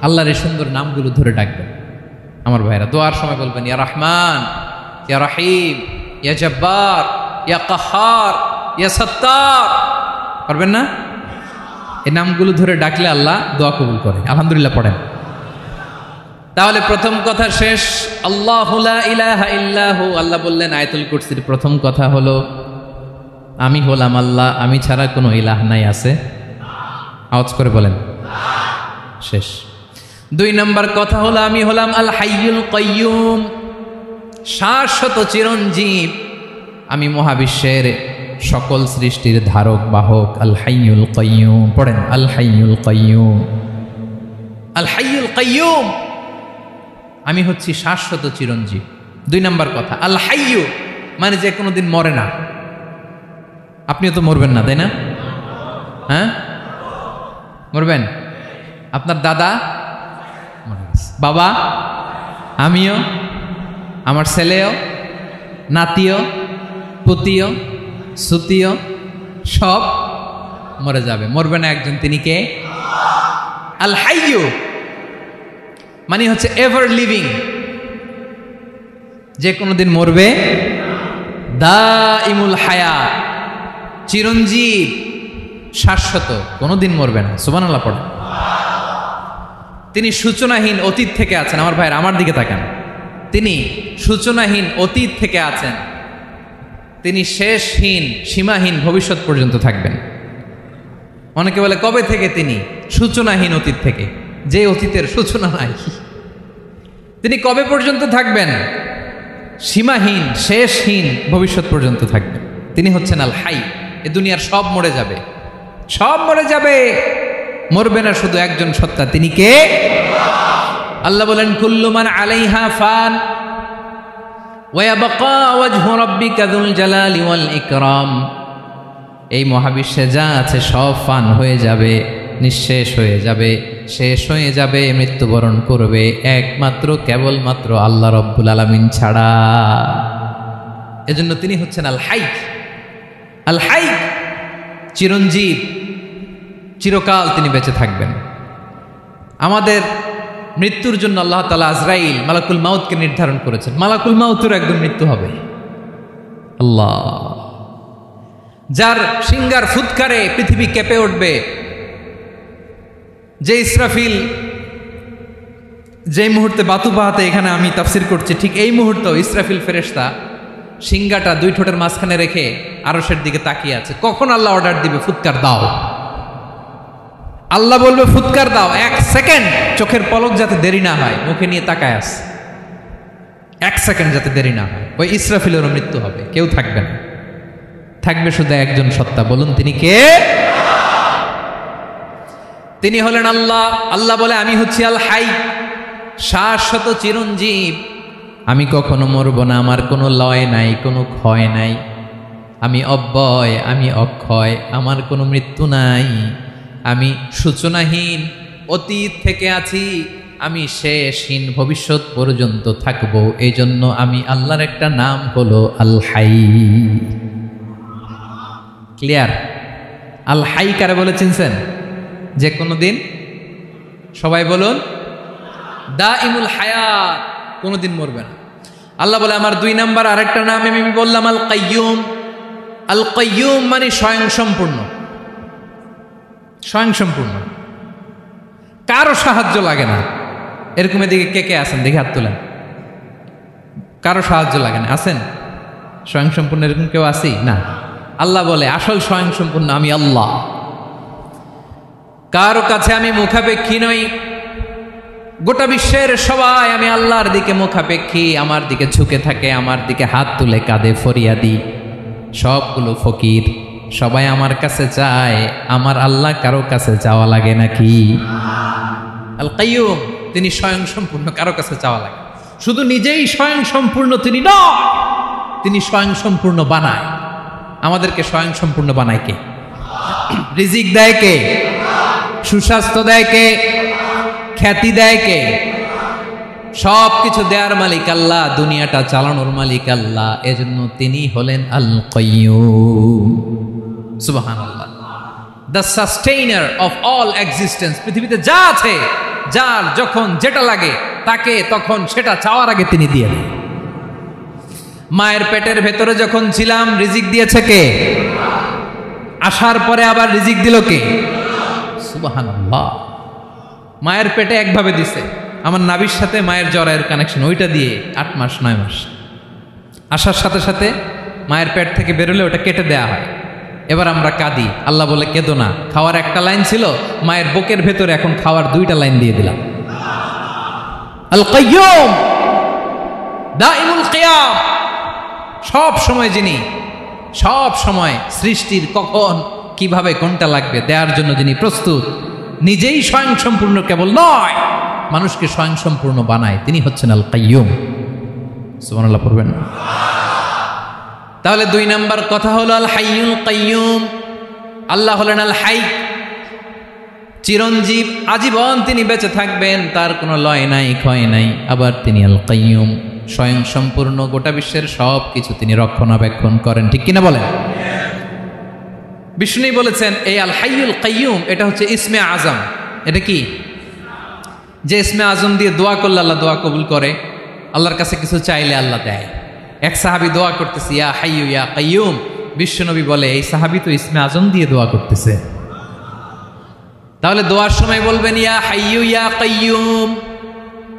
আল্লাহর এই সুন্দর নামগুলো ধরে ডাকবেন আমার ভাইরা। দোয়ার সময় বলবেন ইয়া রহমান, ইয়া রহিম, ইয়া জব্বার, ইয়া কাহার, ইয়া সত্তার। পারবেন না? এই নামগুলো ধরে ডাকলে আল্লাহ দোয়া কবুল করে। আলহামদুলিল্লাহ পড়েন। তাহলে প্রথম কথা শেষ। আল্লাহু লা ইলাহা ইল্লাহু। আল্লাহ বললেন আয়াতুল কুরসির প্রথম কথা হলো আমি হলাম আল্লাহ, আমি ছাড়া কোনো ইলাহ নাই। আছে? আওয়াজ করে বলেন। শেষ। ২ নম্বর কথা হলো আমি হলাম আল হাইয়ুল কাইয়ুম, শাশ্বত চিরঞ্জীব, আমি মহাবিশ্বের সকল সৃষ্টির ধারক বাহক। আল হাইয়ুল কাইয়ুম, পড়েন আল হাইয়ুল কাইয়ুম, আল হাইয়ুল কাইয়ুম, আমি হচ্ছি শাশ্বত চিরঞ্জীব। 2 নম্বর কথা, আল হাইয়ু মানে যে কোনোদিন মরে না। আপনিও তো মরবেন না, তাই না? হ্যাঁ, মরবেন। আপনার দাদা, বাবা, আমিও, আমার ছেলেও, নাতিও, পুতিও, সুতিও সব মরে যাবে। মরবে না একজন, তিনি কে? আল হাইয়ু মানে হচ্ছে এভার লিভিং, যে কোনোদিন মরবে। দাইমুল হায়াত, চিরঞ্জীব, শাশ্বত, কোনোদিন মরবে না। সুবহানাল্লাহ পড়ে। তিনি সূচনাহীন অতীত থেকে আছেন। আমার ভাইয়ের আমার দিকে তাকান, তিনি সূচনাহীন অতীত থেকে আছেন, তিনি শেষহীন সীমাহীন ভবিষ্যৎ পর্যন্ত থাকবেন। অনেকে বলে কবে থেকে? তিনি সূচনাহীন অতীত থেকে, যে অতীতের সূচনা নাই। তিনি কবে পর্যন্ত থাকবেন? সীমাহীন শেষহীন ভবিষ্যৎ পর্যন্ত থাকবেন। তিনি হচ্ছেন আল হাই। এ দুনিয়ার সব মরে যাবে, সব মরে যাবে, মরবে না শুধু একজন সত্তা, তিনি কে? আল্লাহ বলেন কুল্লু মান আলাইহা ফান ওয়া ইয়াবকা ওয়াজহু রাব্বিকা যুল জালালি ওয়াল ইকরাম। এই মহাবিশ্বে যা আছে সব ফান হয়ে যাবে, নিঃশেষ হয়ে যাবে, শেষ হয়ে যাবে, মৃত্যুবরণ করবে, একমাত্র কেবলমাত্র আল্লাহ রব্বুল আলামিন ছাড়া। এজন্য তিনি হচ্ছেন আল হাই। আল হাই চিরঞ্জীব, চিরকাল তিনি বেঁচে থাকবেন। আমাদের মৃত্যুর জন্য আল্লাহ তাআলা আজরাইল মালাকুল মাউতকে নির্ধারণ করেছেন। মালাকুল মাউতের একদম মৃত্যু হবে। আল্লাহ, যার সিঙ্গার ফুৎকারে পৃথিবী কেঁপে উঠবে, যে ইসরাফিল যে মুহূর্তে বাতু বাহাতে এখানে আমি তাফসির করছি, ঠিক এই মুহূর্তেও ইসরাফিল ফেরেশতা সিঙ্গাটা 2 ঠোঁটের মাঝখানে রেখে আরশের দিকে তাকিয়ে আছে। কখন আল্লাহ অর্ডার দিবে ফুৎকার দাও, আল্লাহ বলবে ফুৎকার দাও, 1 সেকেন্ড চোখের পলক যাতে দেরি না হয়, মুখে নিয়ে তাকায় আছে, 1 সেকেন্ড যাতে দেরি না হয়। ওই ইসরাফিলেরও মৃত্যু হবে, কেউ থাকবে না, থাকবে শুধু একজন সত্তা। বলুন তিনি কে? তিনি হলেন আল্লাহ। আল্লাহ বলে আমি হচ্ছি আল হাই, শাশ্বত চিরঞ্জীব, আমি কখনো মরব না, আমার কোনো লয় নাই, কোনো ক্ষয় নাই, আমি অব্যয়, আমি অক্ষয়, আমার কোনো মৃত্যু নাই, আমি সূচনাহীন অতীত থেকে আছি, আমি শেষহীন ভবিষ্যৎ পর্যন্ত থাকব। এই জন্য আমি আল্লাহর একটা নাম হলো আল হাই। ক্লিয়ার? আল হাই কারে বলে চিনছেন? যে কোনো দিন, সবাই বলুন, দাইমুল হায়াত, কোনোদিন মরবে না। আল্লাহ বলে আমার 2 নাম্বার আরেকটা নাম আমি বললাম আল কাইয়ুম। আল কাইয়ুম মানে স্বয়ংসম্পূর্ণ, স্বয়ংসম্পূর্ণ, কারো সাহায্য লাগে না। এরকম এদিকে কে কে আছেন দেখে হাত তোলেন। কারো সাহায্য লাগে না, আছেন? স্বয়ংসম্পূর্ণ এরকম কেউ আছি না? আল্লাহ বলে আসল স্বয়ংসম্পূর্ণ আমি আল্লাহ। কারো কাছে আমি মুখাপেক্ষী নই। গোটা বিশ্বের সবাই আমি আল্লাহর দিকে মুখাপেক্ষী, আমার দিকে ঝুঁকে থাকে, আমার দিকে হাত তুলে কাঁদে ফরিয়াদি। সবগুলো ফকির, সবাই আমার কাছে চায়, আমার আল্লাহ কারো কাছে চাওয়া লাগে নাকি? আল কাইয়ুম তিনি স্বয়ংসম্পূর্ণ, কারো কাছে চাওয়া লাগে। শুধু নিজেই স্বয়ংসম্পূর্ণ তিনি নয়, তিনি স্বয়ংসম্পূর্ণ বানায়। আমাদেরকে স্বয়ংসম্পূর্ণ বানায় কে? রিজিক দেয় কে? সুস্বাস্থ্য দেয় কে? খ্যাতি দেয় কে? সব কিছু দেয়ার মালিক আল্লাহ, দুনিয়াটা চালানোর মালিক আল্লাহ। এজন্য তিনি হলেন আল কাইয়ুম। সুবহানাল্লাহ। The sustainer of all existence. পৃথিবীতে যা আছে, যার যখন যেটা লাগে তাকে তখন সেটা চাওয়ার আগে তিনি দিয়ে দেন। মায়ের পেটের ভেতরে যখন ছিলাম রিজিক দিয়েছে কে? আসার পরে আবার রিজিক দিল কে? সুবহানাল্লাহ। মায়ের পেটে একভাবে দিছে, আমার নাভির সাথে মায়ের জরায়ের কানেকশন, ওইটা দিয়ে 8 মাস 9 মাস। আসার সাথে সাথে মায়ের পেট থেকে বেরোলে ওটা কেটে দেয়া হয়। এবার আমরা কাঁদি, আল্লাহ বলে কেঁদো না, খাওয়ার একটা লাইন ছিল, মায়ের বুকের ভেতরে এখন খাওয়ার 2টা লাইন দিয়ে দিলাম। আল কাইয়ুম, দাইমুল কিয়াম, সব সময় যিনি, সব সময় সৃষ্টির কখন কিভাবে কোনটা লাগবে দেওয়ার জন্য যিনি প্রস্তুত, নিজেই স্বয়ংসম্পূর্ণ কেবল নয়, মানুষকে স্বয়ংসম্পূর্ণ বানায়, তিনি হচ্ছেন আল কাইয়ুম। সুবহানাল্লাহ পড়বেন না? তাহলে 2 নাম্বার কথা হলো আল হাইয়ুল কাইয়ুম। আল্লাহ হলেন আল হাই, চিরঞ্জীব, আজীবন তিনি বেঁচে থাকবেন, তার কোনো লয় নাই, ক্ষয় নাই। আবার তিনি আল কাইয়ুম, স্বয়ং সম্পূর্ণ, গোটা বিশ্বের সব কিছু তিনি রক্ষণাবেক্ষণ করেন। ঠিক কিনা বলেন? বিষ্ণু বলেছেন এই আল হাইয়ুল কাইয়ুম এটা হচ্ছে ইসমে আজম। এটা কি? যে ইসমে আজম দিয়ে দোয়া করলে আল্লাহ দোয়া কবুল করে, আল্লাহর কাছে কিছু চাইলে আল্লাহ দেয়। এক সাহাবী দোয়া করতেছে ইয়া হাইয়ু ইয়া কাইয়ুম, বিশ্বনবী বলে এই সাহাবী তো ইসমে আজম দিয়ে দোয়া করতেছে। তাহলে দোয়ার সময় বলবেন ইয়া হাইয়ু ইয়া কাইয়ুম,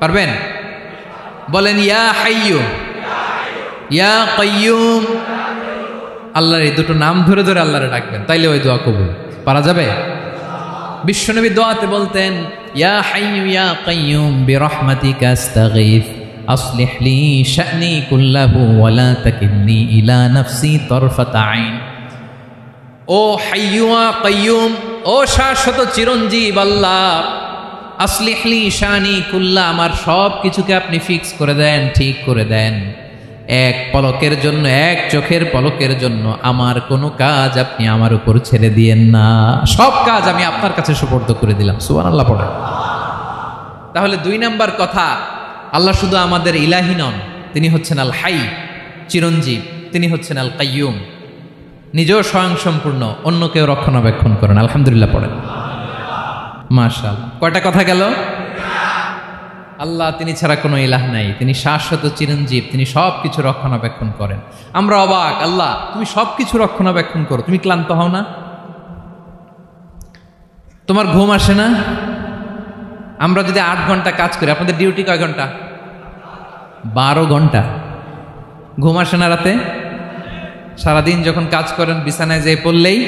পারবেন? বলেন ইয়া হাইয়ু ইয়া কাইয়ুম। আল্লাহর এই দুটো নাম ধরে ধরে আল্লাহরে ডাকবেন, তাইলে ওই দোয়া কবুল। পারা যাবে? বিশ্বনবী দোয়াতে বলতেন ইয়া হাইয়ু ইয়া কাইয়ুম বিরহমাতিকা আস্তাগীথ আসলিহ লি শা'নি কুল্লাহু ওয়া লা তাকিলনি ইলা নাফসি তারফাতা আইন। ও হাইয়ু ওয়া কাইয়ুম, ও শাশ্বত চিরঞ্জীব আল্লাহ, আসলিহ লি শা'নি কুল্লা, আমার সব কিছুকে আপনি ফিক্স করে দেন, ঠিক করে দেন। এক পলকের জন্য, এক চোখের পলকের জন্য আমার কোনো কাজ আপনি আমার উপর ছেড়ে দিয়েন না, সব কাজ আমি আপনার কাছে সুপর্দ করে দিলাম। সুবহানাল্লাহ পড়ে। তাহলে 2 নাম্বার কথা, আল্লাহ শুধু আমাদের ইলাহি নন, তিনি হচ্ছেন আল হাই, চিরঞ্জীব, তিনি হচ্ছেন আল কাইয়ুম, নিজেও স্বয়ংসম্পূর্ণ, অন্যকেও রক্ষণাবেক্ষণ করেন। আলহামদুলিল্লাহ পড়েন। মাশাআল্লাহ। কয়টা কথা গেল? আল্লাহ তিনি ছাড়া কোনো ইলাহ নাই, তিনি শাশ্বত চিরঞ্জীব, তিনি সব কিছু রক্ষণাবেক্ষণ করেন। আমরা অবাক, আল্লাহ তুমি সব কিছু রক্ষণাবেক্ষণ করো, তুমি ক্লান্ত হও না? তোমার ঘুম আসে না? আমরা যদি 8 ঘন্টা কাজ করি, আপনাদের ডিউটি কয় ঘন্টা? 12 ঘন্টা। ঘুম আসে না রাতে? সারাদিন যখন কাজ করেন বিছানায় যেয়ে পড়লেই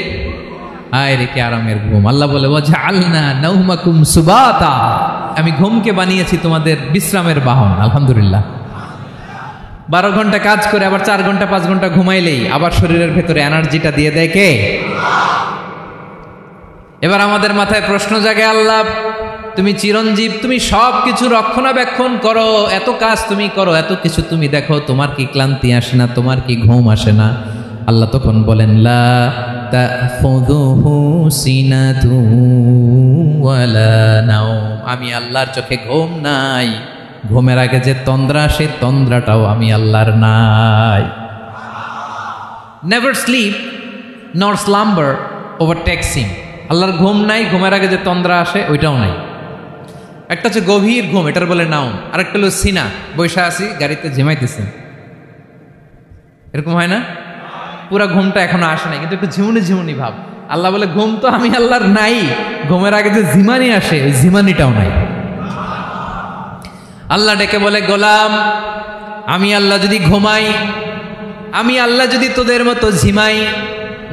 আয় রে কি আরামের ঘুম। আল্লাহ বলে ওয়াজআলনা নাওমাকুম সুবাতা, আমি ঘুমকে বানিয়েছি তোমাদের বিশ্রামের বাহন। আলহামদুলিল্লাহ। 12 ঘন্টা কাজ করে আবার 4 ঘন্টা 5 ঘন্টা ঘুমাইলেই আবার শরীরের ভেতরে এনার্জিটা দিয়ে দেয় কে? এবার আমাদের মাথায় প্রশ্ন জাগে, আল্লাহ তুমি চিরঞ্জীব, তুমি সব কিছু রক্ষণাবেক্ষণ করো, এত কাজ তুমি করো, এত কিছু তুমি দেখো, তোমার কি ক্লান্তি আসে না? তোমার কি ঘুম আসে না? আল্লাহ তখন বলেন লা তাখুযুহু সিনাতু ওয়ালা নাওম, আমি আল্লাহর চোখে ঘুম নাই, ঘুমের আগে যে তন্দ্রা, সে তন্দ্রাটাও আমি আল্লাহর নাই। নেভার স্লিপ নর স্লাম্বার ওভারটেকস হিম, আল্লাহর ঘুম নাই, ঘুমের আগে যে তন্দ্রা আসে ওইটাও নাই। একটা হচ্ছে গভীর ঘুম, এটার বলে নাওম, আর একটা হলো সিনা, বৈশা আছি গাড়িতে ঝিমাইতেছেন, এরকম হয় না? পুরা ঘুমটা এখনো আসে নাই, কিন্তু একটু ঝিমুনি ঝিমুনি ভাব। আল্লাহ বলে ঘুম তো আমি আল্লাহর নাই, ঘুমের আগে যে ঝিমানি আসে ওই ঝিমানিটাও নাই। আল্লাহ ডেকে বলে গোলাম, আমি আল্লাহ যদি ঘুমাই, আমি আল্লাহ যদি তোদের মতো ঝিমাই,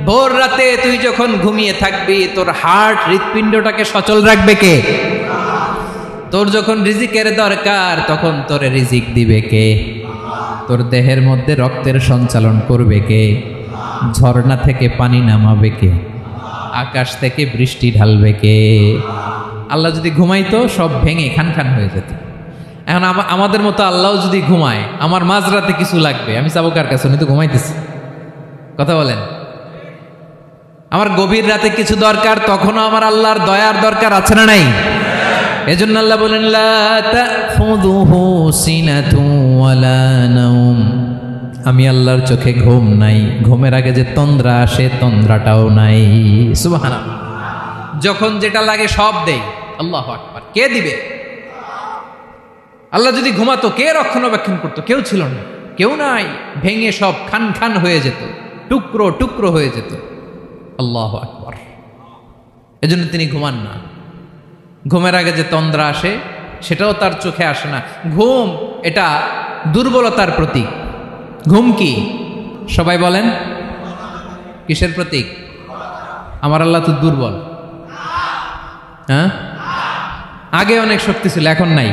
ভোর রাতে তুই যখন ঘুমিয়ে থাকবি তোর হার্ট, হৃৎপিণ্ডটাকে সচল রাখবে কে? তোর যখন রিজিকের দরকার তখন তোরে রিজিক দিবে কে? তোর দেহের মধ্যে রক্তের সঞ্চালন করবে কে? ঝর্ণা থেকে পানি নামাবে কে? আকাশ থেকে বৃষ্টি ঢালবে কে? আল্লাহ যদি ঘুমাইতো সব ভেঙে খান খান হয়ে যেত। এখন আমাদের মতো আল্লাহ যদি ঘুমায়, আমার মাঝরাতে কিছু লাগবে, আমি যাবো কার কাছে? উনি তো ঘুমাইতেছি। কথা বলেন। আমার গভীর রাতে কিছু দরকার, তখনও আমার আল্লাহর দয়ার দরকার আছে না নাই? এজন্য আল্লাহ বলেন লা তাখুযুহু সিনাতু ওয়ালা নাওম, আমি আল্লাহর চোখে ঘুম নাই, ঘুমের আগে যে তন্দ্রা আসে তন্দ্রাটাও নাই। সুবহানাল্লাহ। যখন যেটা লাগে সব দেই। আল্লাহু আকবার। কে দিবে? আল্লাহ যদি ঘুমাতো কে রক্ষণাবেক্ষণ করতো? কেউ ছিল না, কেউ নাই, ভেঙে সব খান খান হয়ে যেত, টুকরো টুকরো হয়ে যেত। আল্লাহু আকবার। এজন্য তিনি ঘুমান না। ঘুমের আগে যে তন্দ্রা আসে সেটাও তার চোখে আসে না। ঘুম এটা দুর্বলতার প্রতীক। ঘুম কি? সবাই বলেন কিসের প্রতীক? আমার আল্লাহ তো দুর্বল। হ্যাঁ, আগে অনেক শক্তি ছিল, এখন নাই।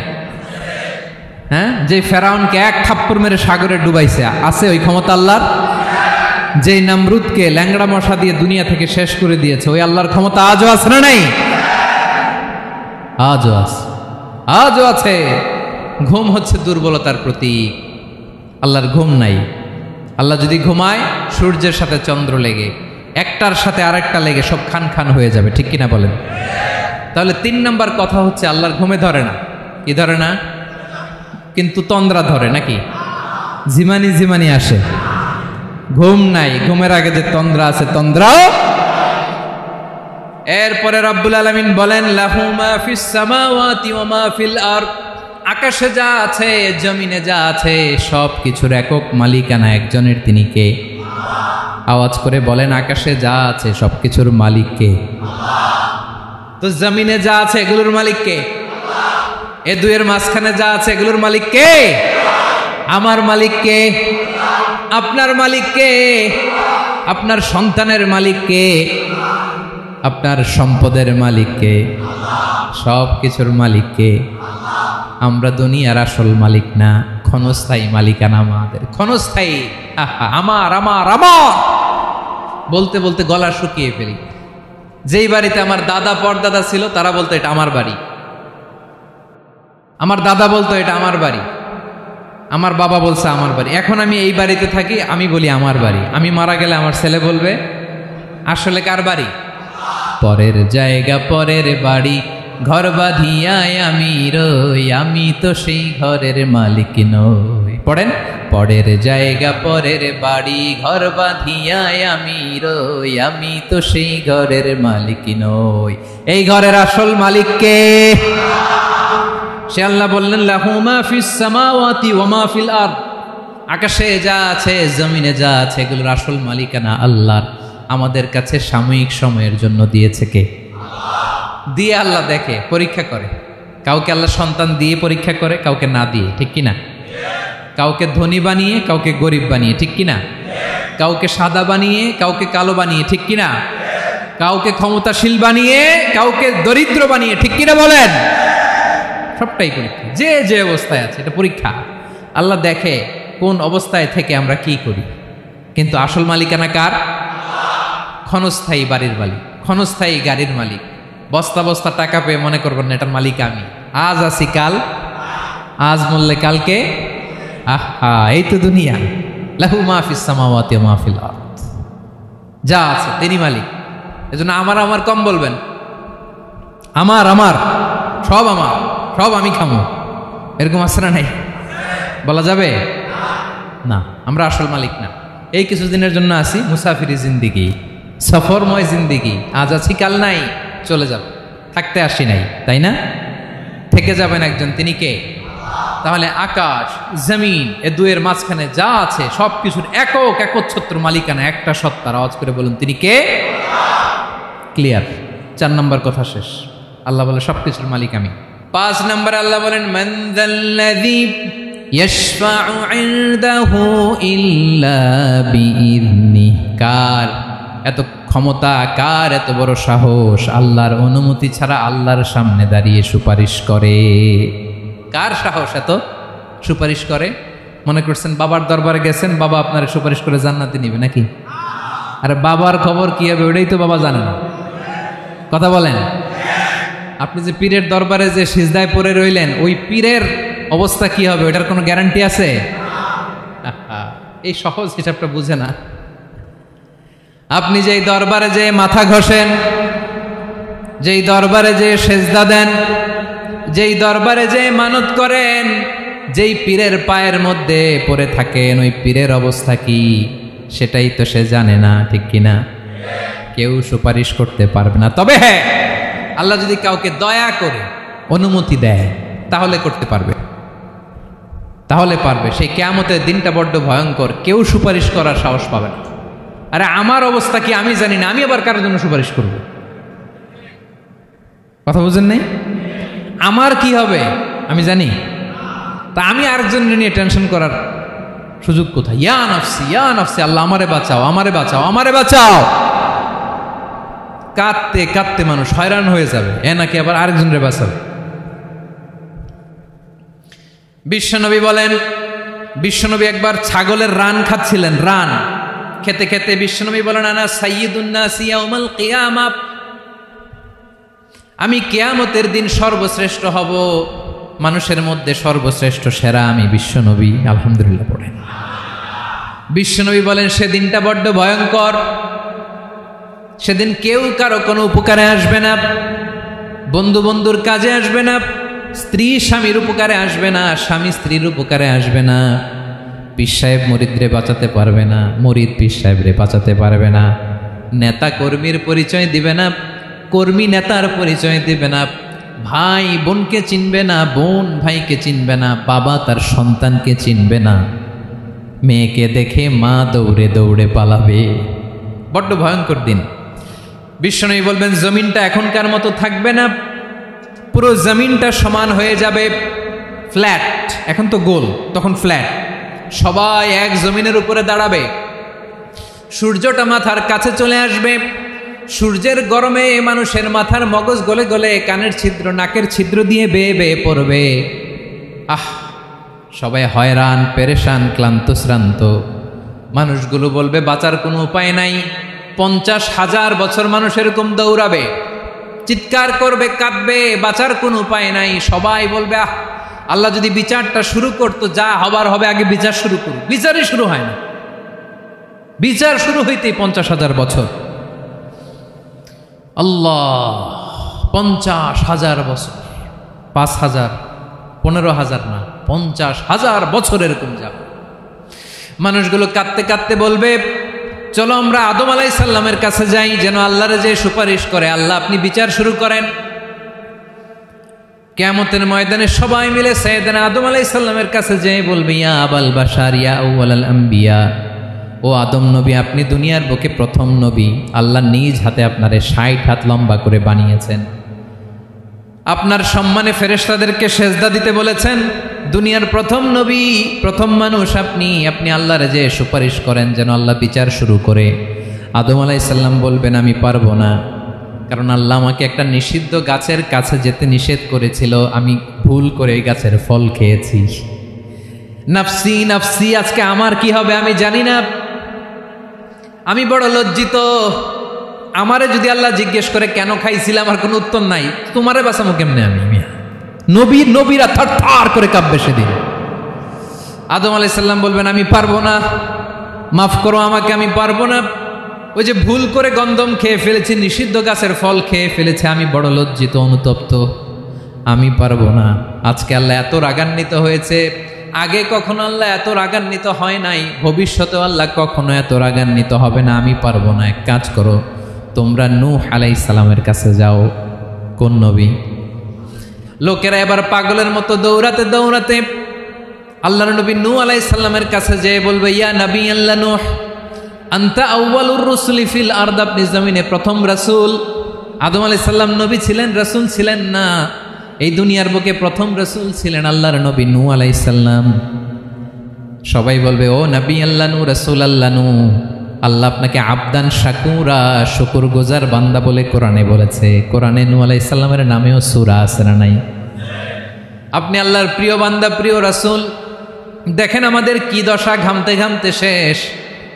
হ্যাঁ, যে ফেরাউনকে এক থাপ্পড় মেরে সাগরে ডুবাইছে, আছে ওই ক্ষমতা আল্লাহর? যেই নামরুদকে ল্যাংড়া মশা দিয়ে দুনিয়া থেকে শেষ করে দিয়েছে, ওই আল্লাহর ক্ষমতা আজও আছে না নাই? আজও আছে, আজও আছে। ঘুম হচ্ছে দুর্বলতার প্রতীক। আল্লাহর ঘুম নাই। আল্লাহ যদি ঘুমায়, সূর্যের সাথে চন্দ্র লেগে, একটার সাথে আরেকটা লেগে সব খান খান হয়ে যাবে, ঠিক কিনা বলেন? তাহলে 3 নাম্বার কথা হচ্ছে আল্লাহর ঘুমে ধরে না। কি ধরে না? কিন্তু তন্দ্রা ধরে নাকি? জিমানি জিমানি আসে, ঘুম নাই। ঘুমের আগে যে তন্দ্রা আছে, তন্দ্রাও। এরপরে রব্বুল আলামিন বলেন, লাহু মা ফিস সামাওয়াতি ওয়া মা ফিল আরদ, আকাশে যা আছে, জমিনে যা আছে, সব কিছুর একক মালিকানা একজনের। তিনি কে? আওয়াজ করে বলেন, আকাশে যা আছে সব কিছুর মালিক কে? তো জমিনে যা আছে এগুলোর মালিক কে? এ দুয়ের মাঝখানে যা আছে এগুলোর মালিক কে? আমার মালিক কে? আপনার মালিক কে? আপনার সন্তানের মালিক কে? আপনার সম্পদের মালিক কে? সব কিছুর মালিক কে? আমরা দুনিয়ার আসল মালিক না, ক্ষণস্থায়ী মালিকানা আমাদের। ক্ষণস্থায়ী। আমার আমার আমার বলতে বলতে গলা শুকিয়ে ফেলি। যেই বাড়িতে আমার দাদা পরদাদা ছিল, তারা বলতো এটা আমার বাড়ি। আমার দাদা বলতো এটা আমার বাড়ি, আমার বাবা বলছে আমার বাড়ি। এখন আমি এই বাড়িতে থাকি, আমি বলি আমার বাড়ি। আমি মারা গেলে আমার ছেলে বলবে আসলে কার বাড়ি? পরের জায়গা পরের বাড়ি, ঘর বাঁধিয়ায় আমি রই, আমি তো সেই ঘরের মালিক নই। পড়েন, পরের জায়গা পরের বাড়ি, ঘর বাঁধিয়ায় আমি রই, আমি তো সেই ঘরের মালিক নই। এই ঘরের আসল মালিক কে? সে আল্লাহ বললেন, লাহু মা ফিস সামাওয়াতি ওয়া মা ফিল আরদ, আকাশে যা আছে, জমিনে যা আছে, এগুলোর আসল মালিকানা আল্লাহর। আমাদের কাছে সাময়িক সময়ের জন্য দিয়েছে কে? দিয়ে আল্লাহ দেখে, পরীক্ষা করে। কাউকে আল্লাহ সন্তান দিয়ে পরীক্ষা করে, কাউকে না দিয়ে, ঠিক কিনা? কাউকে ধনী বানিয়ে, কাউকে গরিব বানিয়ে, ঠিক কিনা? কাউকে সাদা বানিয়ে, কাউকে কালো বানিয়ে, ঠিক কিনা? কাউকে ক্ষমতাশীল বানিয়ে, কাউকে দরিদ্র বানিয়ে, ঠিক কিনা বলেন? সবটাই পরীক্ষা। যে যে অবস্থায় আছে, এটা পরীক্ষা। আল্লাহ দেখে কোন অবস্থায় থেকে আমরা কি করি। কিন্তু আসল মালিকানা কার? ক্ষণস্থায়ী বাড়ির মালিক, ক্ষণস্থায়ী গাড়ির মালিক। বস্তা বস্তা টাকা পেয়ে মনে করবেন না এটার মালিক আমি। আজ আছি কাল, আজ মরলে কালকে। আহা, এই তো দুনিয়া। লাহু মা ফিস সামাওয়াতি ওয়া মা ফিল আরদ, যা আছে তিনি মালিক। এজন্য আমার আমার কম বলবেন। আমার আমার সব আমার, সব আমি খামো, এরকম আছে না নাই? বলা যাবে না। আমরা আসল মালিক না। এই কিছুদিনের জন্য আছি, মুসাফিরি জিন্দিগি, সফরময় জিন্দিগি। আজ আছি কাল নাই, চলে যাব। থাকতে আসি নাই, তাই না? থেকে যাবেন একজন, তিনি কে? তাহলে আকাশ জমিন এ দুয়ের মাঝখানে যা আছে সব কিছুর একক একচ্ছত্র মালিকানা একটা সত্তার। আওয়াজ করে বলুন, তিনি কে? ক্লিয়ার। 4 নম্বর কথা শেষ। আল্লাহ বলে সব কিছুর মালিক আমি। 5 নম্বর আল্লাহ বলেন, মান যাল্লাযী ইয়াশফাউ ইনদাহু ইল্লা বিইذনিহি, কার এত ক্ষমতা, কার এত বড় সাহস, আল্লাহর অনুমতি ছাড়া আল্লাহর সামনে দাঁড়িয়ে সুপারিশ করে? কার সাহস এত সুপারিশ করে? মনে করছেন বাবার দরবারে গেছেন, বাবা আপনার সুপারিশ করে জান্নাতে নিবে নাকি? আরে বাবার খবর কি হবে ওইটাই তো বাবা জানে না। কথা বলেন। আপনি যে পীরের দরবারে যে সিজদায় পড়ে রইলেন, ওই পীরের অবস্থা কি হবে ওইটার কোনো গ্যারান্টি আছে? এই সহজ হিসাবটা বুঝে না। আপনি যেই দরবারে যে মাথা ঘষেন, যেই দরবারে যে সেজদা দেন, যেই দরবারে যে মানত করেন, যেই পীরের পায়ের মধ্যে পড়ে থাকেন, ওই পীরের অবস্থা কি সেটাই তো সে জানে না, ঠিক কিনা? কেউ সুপারিশ করতে পারবে না। তবে হ্যাঁ, আল্লাহ যদি কাউকে দয়া করে অনুমতি দেয় তাহলে করতে পারবে, তাহলে পারবে। সেই কিয়ামতের দিনটা বড্ড ভয়ঙ্কর, কেউ সুপারিশ করার সাহস পাবে না। আরে আমার অবস্থা কি আমি জানি না, আমি আবার কারোর জন্য সুপারিশ করব? কথা বুঝেন নাই? আমার কি হবে আমি জানি, তা আমি আরেকজনের নিয়ে টেনশন করার সুযোগ কোথায়? ইয়া নাফসি, ইয়া নাফসি, আল্লাহ আমারে বাঁচাও, আমারে বাঁচাও, আমারে বাঁচাও। কাঁদতে কাঁদতে মানুষ হয়রান হয়ে যাবে, এ নাকি আবার আরেকজনের বাঁচাবে। বিশ্বনবী বলেন, বিশ্বনবী একবার ছাগলের রান খাচ্ছিলেন, রান খেতে খেতে বিশ্বনবী বলেন, আনা সাইয়্যিদুন নাসি ইয়াউমাল কিয়ামা, আমি কিয়ামতের দিন সর্বশ্রেষ্ঠ হব, মানুষের মধ্যে সর্বশ্রেষ্ঠ সেরা আমি বিশ্বনবী। আলহামদুলিল্লাহ পড়েন। বিশ্বনবী বলেন, সেদিনটা বড্ড ভয়ঙ্কর, সেদিন কেউ কারো কোনো উপকারে আসবে না, বন্ধু বন্ধুর কাজে আসবে না, স্ত্রী স্বামীর উপকারে আসবে না, স্বামী স্ত্রীর উপকারে আসবে না, পীর সাহেব মুরিদরে বাঁচাতে পারবে না, মুরিদ পীর সাহেবরে বাঁচাতে পারবে না, নেতা কর্মীর পরিচয় দিবে না, কর্মী নেতার পরিচয় দিবে না, ভাই বোনকে চিনবে না, বোন ভাইকে চিনবে না, বাবা তার সন্তানকে চিনবে না, মেয়েকে দেখে মা দৌড়ে দৌড়ে পালাবে। বড্ড ভয়ঙ্কর দিন। বিশ্বনবী বলবেন, জমিনটা এখনকার মতো থাকবে না, পুরো জমিনটা সমান হয়ে যাবে, ফ্ল্যাট, এখন তো গোল, তখন ফ্ল্যাট, সবাই এক জমিনের উপরে দাঁড়াবে, সূর্যটা মাথার কাছে চলে আসবে, সূর্যের গরমে মানুষের মাথার মগজ গলে গলে কানের ছিদ্র নাকের ছিদ্র দিয়ে বেয়ে বেয়ে পড়বে। সবাই হয়রান, পেরেশান, ক্লান্ত শ্রান্ত। মানুষগুলো বলবে বাঁচার কোনো উপায় নাই। 50,000 বছর মানুষ এরকম দৌড়াবে, চিৎকার করবে, কাঁদবে, বাঁচার কোনো উপায় নাই। সবাই বলবে আল্লাহ যদি বিচারটা শুরু করতো, যা হবার হবে, আগে বিচার শুরু করুন। বিচারই শুরু হয় না, বিচার শুরু হইতেই 50,000 বছর। আল্লাহ, 50,000 বছর, 5,000, 15,000 না, 50,000 বছর এরকম যাবে। মানুষগুলো কাঁদতে কাঁদতে বলবে, চলো আমরা আদম আলাইহিস সালামের কাছে যাই, যেন আল্লাহরে যে সুপারিশ করে, আল্লাহ আপনি বিচার শুরু করেন। কিয়ামতের ময়দানে সবাই মিলে সাইয়েদনা আদম আলাইহিস সালামের কাছে যেয়ে বলবে, ইয়া আবাল বাশার ইয়া আউয়ালাল আম্বিয়া, ও আদম নবী, আপনি দুনিয়ার বুকে প্রথম নবী, আল্লাহ নিজ হাতে আপনারে 60 হাত লম্বা করে বানিয়েছেন, আপনার সম্মানে ফেরেশতাদেরকে সেজদা দিতে বলেছেন, দুনিয়ার প্রথম নবী, প্রথম মানুষ আপনি, আপনি আল্লাহরে যে সুপারিশ করেন যেন আল্লাহ বিচার শুরু করে। আদম আলাইহিস সালাম বলবেন, আমি পারবো না, কারণ আল্লাহ আমাকে একটা নিষিদ্ধ গাছের কাছে যেতে নিষেধ করেছিল, আমি ভুল করে এই গাছের ফল খেয়েছি। নাফসি নাফসি, আজকে আমার কি হবে আমি জানি না, আমি বড় লজ্জিত। আমারে যদি আল্লাহ জিজ্ঞেস করে কেন খাইছিলে, আমার কোনো উত্তর নাই, তোমারে বাঁচামো কেমনে আমি? নবীরা থার থার করে কাঁপবে সেদিন। আদম আলাইহিস সালাম বলবেন, আমি পারবো না, মাফ করো আমাকে, আমি পারবো না, ওই যে ভুল করে গন্ধম খেয়ে ফেলেছি, নিষিদ্ধ গাছের ফল খেয়ে ফেলেছে, আমি বড় লজ্জিত, অনুতপ্ত, আমি পারবো না। আজকে আল্লাহ এত রাগান্বিত হয়েছে, আগে কখনো আল্লাহ এত রাগান্বিত হয় নাই, ভবিষ্যতে আল্লাহ কখনো এত রাগান্বিত হবে না, আমি পারবো না। এক কাজ করো, তোমরা নূহ আলাইহিস সালামের কাছে যাও। কোন নবী? লোকেরা এবার পাগলের মতো দৌড়াতে দৌড়াতে আল্লাহর নবী নূহ আলাইহিস সালামের কাছে যেয়ে বলবে, ইয়া নবী আল্লাহ নূহ, আনতা আউয়ালুর রুসুলি ফিল আরদ, আপনি জমিনে প্রথম রাসূল। আদম আলাইহিস সালাম নবী ছিলেন, রাসূল ছিলেন না, এই দুনিয়ার বুকে প্রথম রাসূল ছিলেন আল্লাহর নবী নূহ আলাইহিস সালাম। সবাই বলবে, ও নবী আল্লাহ নূহ, রাসূল আল্লাহ নূহ, আল্লাহ আপনাকে আবদান শাকুরা, শুকর গুজার বান্দা বলে কোরআনে বলেছে। কোরআনে নূহ আলাইহিস সালামের নামেও সূরা আছে না নাই? আপনি আল্লাহর প্রিয় বান্দা, প্রিয় রাসূল। দেখেন আমাদের কি দশা, ঘামতে ঘামতে শেষ,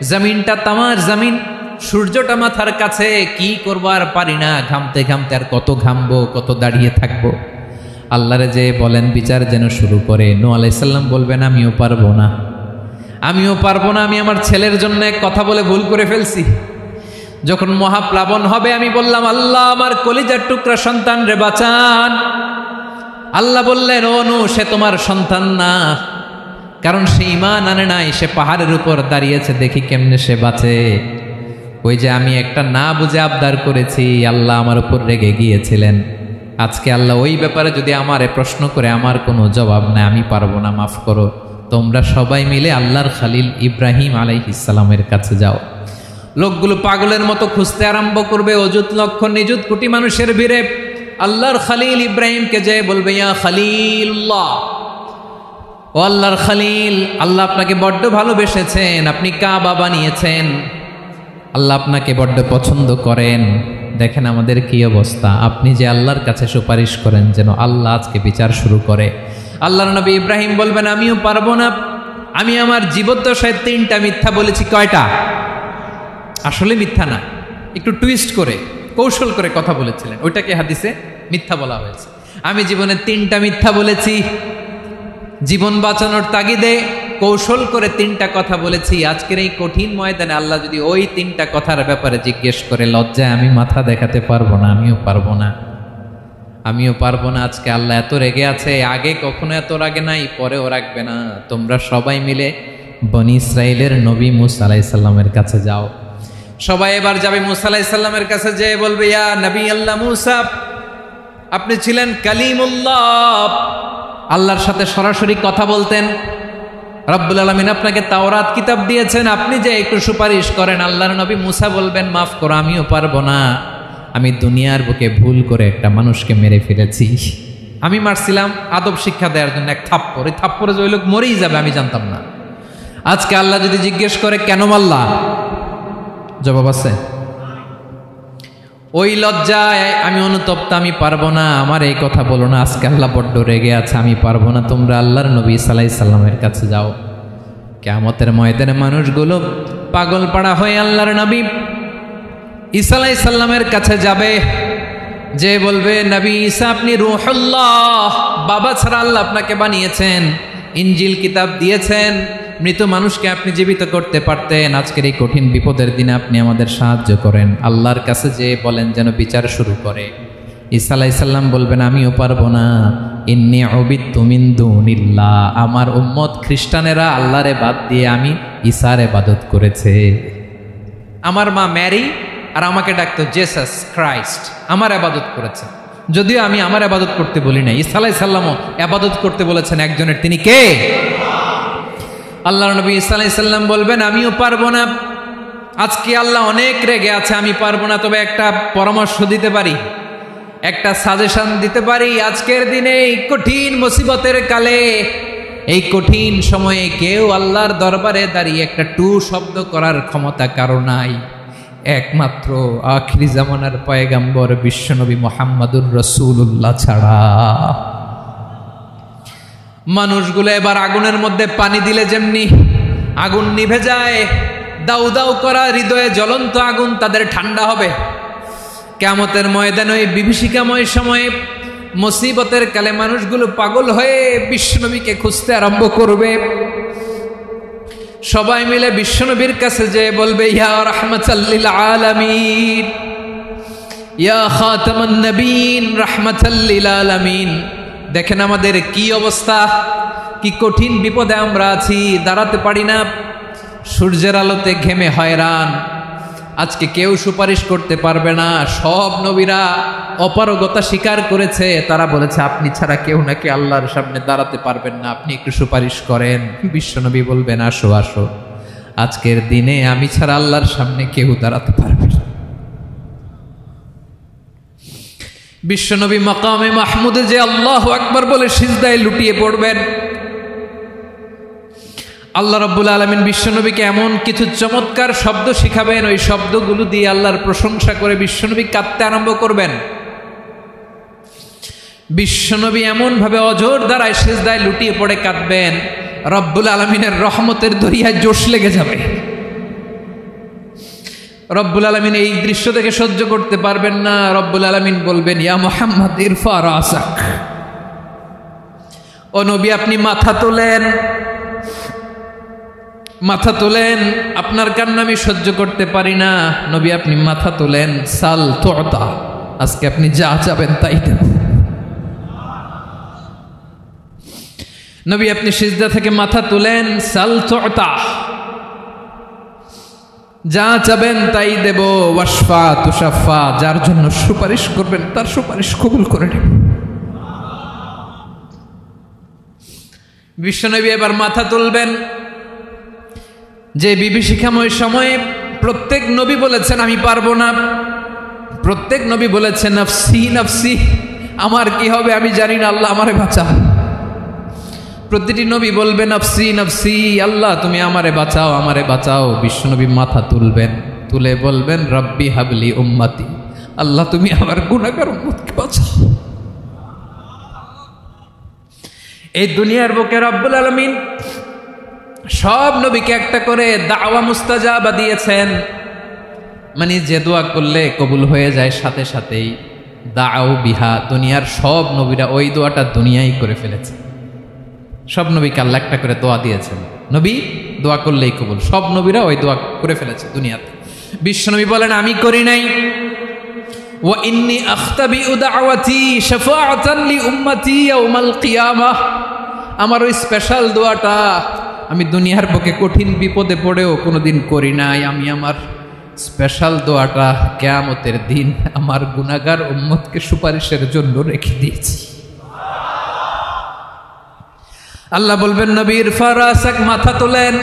জমিনটা তামার জমিন, সূর্যটা মাথার কাছে, কি করবো আর পারি না, ঘামতে ঘামতে আর কত ঘামবো, কত দাঁড়িয়ে থাকবো। আল্লাহরে যে বলেন বিচার যেন শুরু করে। নূহ আলাইহিস সালাম বলবেন, আমিও পারবো না, আমিও পারবো না, আমি আমার ছেলের জন্য কথা বলে ভুল করে ফেলছি। যখন মহাপ্লাবন হবে আমি বললাম, আল্লাহ আমার কলিজার টুকরা সন্তান রে বাঁচান। আল্লাহ বললেন, ও নূহ, সে তোমার সন্তান না, কারণ সে ঈমান আনে নাই, সে পাহাড়ের উপর দাঁড়িয়েছে, দেখি কেমনে সে বাঁচে। ওই যে আমি একটা না বুঝে আবদার করেছি, আল্লাহ আমার উপর রেগে গিয়েছিলেন। আজকে আল্লাহ ওই ব্যাপারে যদি আমারে প্রশ্ন করে, আমার কোনো জবাব নাই, আমি পারবো না, মাফ করো। তোমরা সবাই মিলে আল্লাহর খালিল ইব্রাহিম আলাইহিস সালামের কাছে যাও। লোকগুলো পাগলের মতো খুঁজতে আরম্ভ করবে, অযুত লক্ষ নিযুত কোটি মানুষের ভিড়ে আল্লাহর খালিল ইব্রাহিমকে যেয়ে বলবে, ইয়া খালিলুল্লাহ, ও আল্লাহর খালিল, আল্লাহ আপনাকে বড্ড ভালোবেসেছেন, আপনি কাবা বানিয়েছেন, আল্লাহ আপনাকে বড্ড পছন্দ করেন। দেখেন আমাদের কি অবস্থা, আপনি যে আল্লাহর কাছে সুপারিশ করেন যেন আল্লাহ আজকে বিচার শুরু করে। আল্লাহর নবী ইব্রাহিম বলবেন আমিও পারবো না, আমি আমার জীবদ্দশায় 3টা মিথ্যা বলেছি। কয়টা? আসলে মিথ্যা না, একটু টুইস্ট করে কৌশল করে কথা বলেছিলেন, ওইটাকে হাদিসে মিথ্যা বলা হয়েছে। আমি জীবনে 3টা মিথ্যা বলেছি, জীবন বাঁচানোর তাগিদে কৌশল করে 3টা কথা বলেছি। আজকের এই কঠিন ময়দানে আল্লাহ যদি ওই 3টা কথার ব্যাপারে জিজ্ঞেস করে, লজ্জায় আমি মাথা দেখাতে পারবো না, আমিও পারবো না, আমিও পারবো না। আজকে আল্লাহ এত রেগে আছে, আগে কখনো এত রাগে নাই, পরেও রাখবে না। তোমরা সবাই মিলে বনি ইসরাইলের নবী মুসা আলাইহিস সালামের কাছে যাও। সবাই এবার যাবে মুসা আলাইহিস সালামের কাছে, যেয়ে বলবে ইয়া নবী আল্লাহ মুসা, আপনি ছিলেন কালিমুল্লাহ, আল্লাহর সাথে সরাসরি কথা বলতেন। রব্বুল আলামিন আপনাকে তাওরাত কিতাব দিয়েছেন, আপনি যে একটু সুপারিশ করেন। আল্লাহর নবী মুসা বলবেন মাফ করো, আমিও পারবো না, আমি দুনিয়ার বুকে ভুল করে একটা মানুষকে মেরে ফেলেছি। আমি মারছিলাম আদব শিক্ষা দেওয়ার জন্য এক থাপ্পড়, এই থাপ্পড়ে যে ওই লোক মরেই যাবে আমি জানতাম না। আজকে আল্লাহ যদি জিজ্ঞেস করে কেন মারলা, জবাব আছে? ওই লজ্জায় আমি অনুতপ্ত, আমি পারবো না, আমার এই কথা বলো না। আজকে আল্লাহ বড্ড রেগে আছে, আমি পারবো না। তোমরা আল্লাহর নবী ঈসা আলাইহিস সালামের কাছে যাও। কিয়ামতের ময়দানে মানুষগুলো পাগল পাড়া হয়ে আল্লাহর নবী ঈসা আলাইহিস সালামের কাছে যাবে, যে বলবে নবী ঈসা আপনি রূহুল্লাহ, বাবা ছাড়া আল্লাহ আপনাকে বানিয়েছেন, ইনজিল কিতাব দিয়েছেন, মৃত মানুষকে আপনি জীবিত করতে পারতেন। আজকের এই কঠিন বিপদের দিনে আপনি আমাদের সাহায্য করেন। আল্লাহর কাছে যে বলেন যেন বিচার শুরু করে। ঈসা আলাইহিস সালাম বলবেন আমিও পারবো না, ইন্নী উবিদতু মিন দুনিল্লাহ, আমার উম্মত খ্রিস্টানেরা আল্লাহরে বাদ দিয়ে আমি ঈসার ইবাদত করেছে। আমার মা ম্যারি আর আমাকে ডাকতো জেসাস ক্রাইস্ট, আমার ইবাদত করেছে, যদিও আমি আমার ইবাদত করতে বলি না। ঈসা আলাইহিস সালামও ইবাদত করতে বলেছেন একজনের, তিনি কে? আল্লাহর নবী ঈসা আলাইহিস সালাম বলবেন আমিও পারবো না, আজকে আল্লাহ অনেক রেগে আছে, আমি পারবো না। তবে একটা পরামর্শ দিতে পারি, একটা সাজেশন দিতে পারি। আজকের দিনে এই কঠিন মুসিবতের কালে, এই কঠিন সময়ে কেউ আল্লাহর দরবারে দাঁড়িয়ে একটা টু শব্দ করার ক্ষমতা কারো নাই, একমাত্র আখিরি জামানার পয়গাম্বর বিশ্বনবী মুহাম্মাদুর রাসূলুল্লাহ ছাড়া। মানুষগুলো এবার আগুনের মধ্যে পানি দিলে যেমনি আগুন নিভে যায়, দাউ দাউ করা হৃদয়ে জ্বলন্ত আগুন তাদের ঠান্ডা হবে। কিয়ামতের ময়দানে ওই বিভীষিকাময় সময়ে মুসিবতের কালে মানুষগুলো পাগল হয়ে বিশ্বনবীকে খুঁজতে আরম্ভ করবে। সবাই মিলে বিশ্বনবীর কাছে যে বলবে ইয়া রাহমাতাল লিল আলামিন, ইয়া খাতামান নবীন, রাহমাতাল লিল আলামিন। দেখেন আমাদের কি অবস্থা, কি কঠিন বিপদে আমরা আছি, দাঁড়াতে পারি না, সূর্যের আলোতে ঘেমে হয়রান। আজকে কেউ সুপারিশ করতে পারবে না। সব নবীরা অপারগতা স্বীকার করেছে, তারা বলেছে আপনি ছাড়া কেউ নাকি আল্লাহর সামনে দাঁড়াতে পারবেন না, আপনি একটু সুপারিশ করেন। বিশ্বনবী বলবেন আসো আসো, আজকের দিনে আমি ছাড়া আল্লাহর সামনে কেউ দাঁড়াতে পারবে না। বিশ্বনবী মাকামে মাহমুদে যে আল্লাহু আকবার বলে সিজদায় লুটিয়ে পড়বেন। আল্লাহ রাব্বুল আলামিন বিশ্বনবীকে এমন কিছু চমৎকার শব্দ শিখাবেন, ওই শব্দগুলো দিয়ে আল্লাহর প্রশংসা করে বিশ্বনবী কাঁদতে আরম্ভ করবেন। বিশ্বনবী এমন ভাবে অজর দ্বারায় সিজদায় লুটিয়ে পড়ে কাঁদবেন, রব্বুল আলামিনের রহমতের দরিয়ায় জোশ লেগে যাবে। রব্বুল আলামিন এই দৃশ্য দেখে সহ্য করতে পারবেন না। রব্বুল আলামিন বলবেন ইয়া মুহাম্মদ ইরফা রাসাক, ও নবী আপনি মাথা তোলেন, মাথা তোলেন, আপনার কান্না আমি সহ্য করতে পারি না। নবী আপনি মাথা তোলেন, সাল তুতা, আজকে আপনি যা চাবেন তাই দেব। নবী আপনি সিজদা থেকে মাথা তুলেন, সাল তুতা, যা চাবেন তাই দেব। ওয়াশফা তুশাফা, যার জন্য সুপারিশ করবেন তার সুপারিশ কবুল করে নেব। বিশ্বনবী এবার মাথা তুলবেন। যে বিভীষিকাময় সময়ে প্রত্যেক নবী বলেছেন আমি পারবো না, প্রত্যেক নবী বলেছেন নফসি নফসি, আমার কি হবে আমি জানি না, আল্লাহ আমারে বাঁচাও। প্রতিটি নবী বলবে নফসি নফসি, আল্লাহ তুমি আমারে বাঁচাও, আমারে বাঁচাও। বিশ্বনবী মাথা তুলবেন, তুলে বলবেন রব্বি হাবলি উম্মতি, আল্লাহ তুমি আমার গুনাহগার উম্মতকে বাঁচাও। এই দুনিয়ার বুকে রব্বুল আলামিন সব নবীকে একটা করে দাওয়া মুস্তাজাবা দিয়েছেন, মানে যে দোয়া করলে কবুল হয়ে যায় সাথে সাথেই। দাও বিহা, দুনিয়ার সব নবীরা ওই দোয়াটা দুনিয়ায় করে ফেলেছে। সব নবীকে আল্লাহ একটা করে দোয়া দিয়েছেন, নবী দোয়া করলেই কবুল। সব নবীরা ওই দোয়া করে ফেলেছে দুনিয়াতে। বিশ্বনবী বলেন আমি করি নাই। ওয়া ইন্নী আখতাবিউ দাওয়াতি শাফাআতান লি উম্মতি ইয়াউমাল কিয়ামাহ, আমার ওই স্পেশাল দোয়াটা আমি দুনিয়ার বুকে কঠিন বিপদে পড়েও কোনোদিন করি নাই। আমি আমার স্পেশাল দোয়াটা কিয়ামতের দিন আমার গুনাহগার উম্মতকে সুপারিশের জন্য রেখে দিয়েছি। আল্লাহ বলবেন নবীর ফারাসাক, মাথা তোলেন,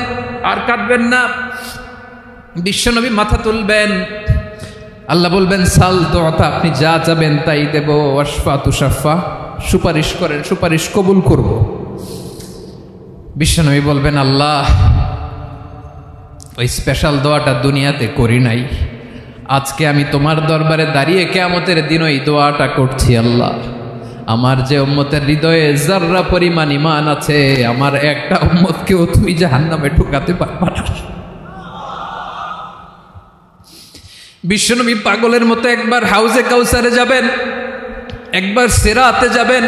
আর কাটবেন না। বিশ্বনবী মাথা তুলবেন, আল্লাহ বলবেন সাল দোয়াতা, আপনি যা চাবেন তাই দেব। ওয়াশফা তুশাফা, সুপারিশ করেন, সুপারিশ কবুল করব। বিশ্বনবী বলবেন আল্লাহ ওই স্পেশাল দোয়াটা দুনিয়াতে করি নাই, আজকে আমি তোমার দরবারে দাঁড়িয়ে কিয়ামতের দিন ওই দোয়াটা করছি। আল্লাহ আমার যে উম্মতের হৃদয়ে যাররা পরিমাণ ঈমান আছে, আমার একটা উম্মতকেও তুই জাহান্নামে ঢুকাতে পারবা না। বিশ্বনবী পাগলের মতো একবার হাউজে কাউসারে যাবেন, একবার সিরাতে যাবেন,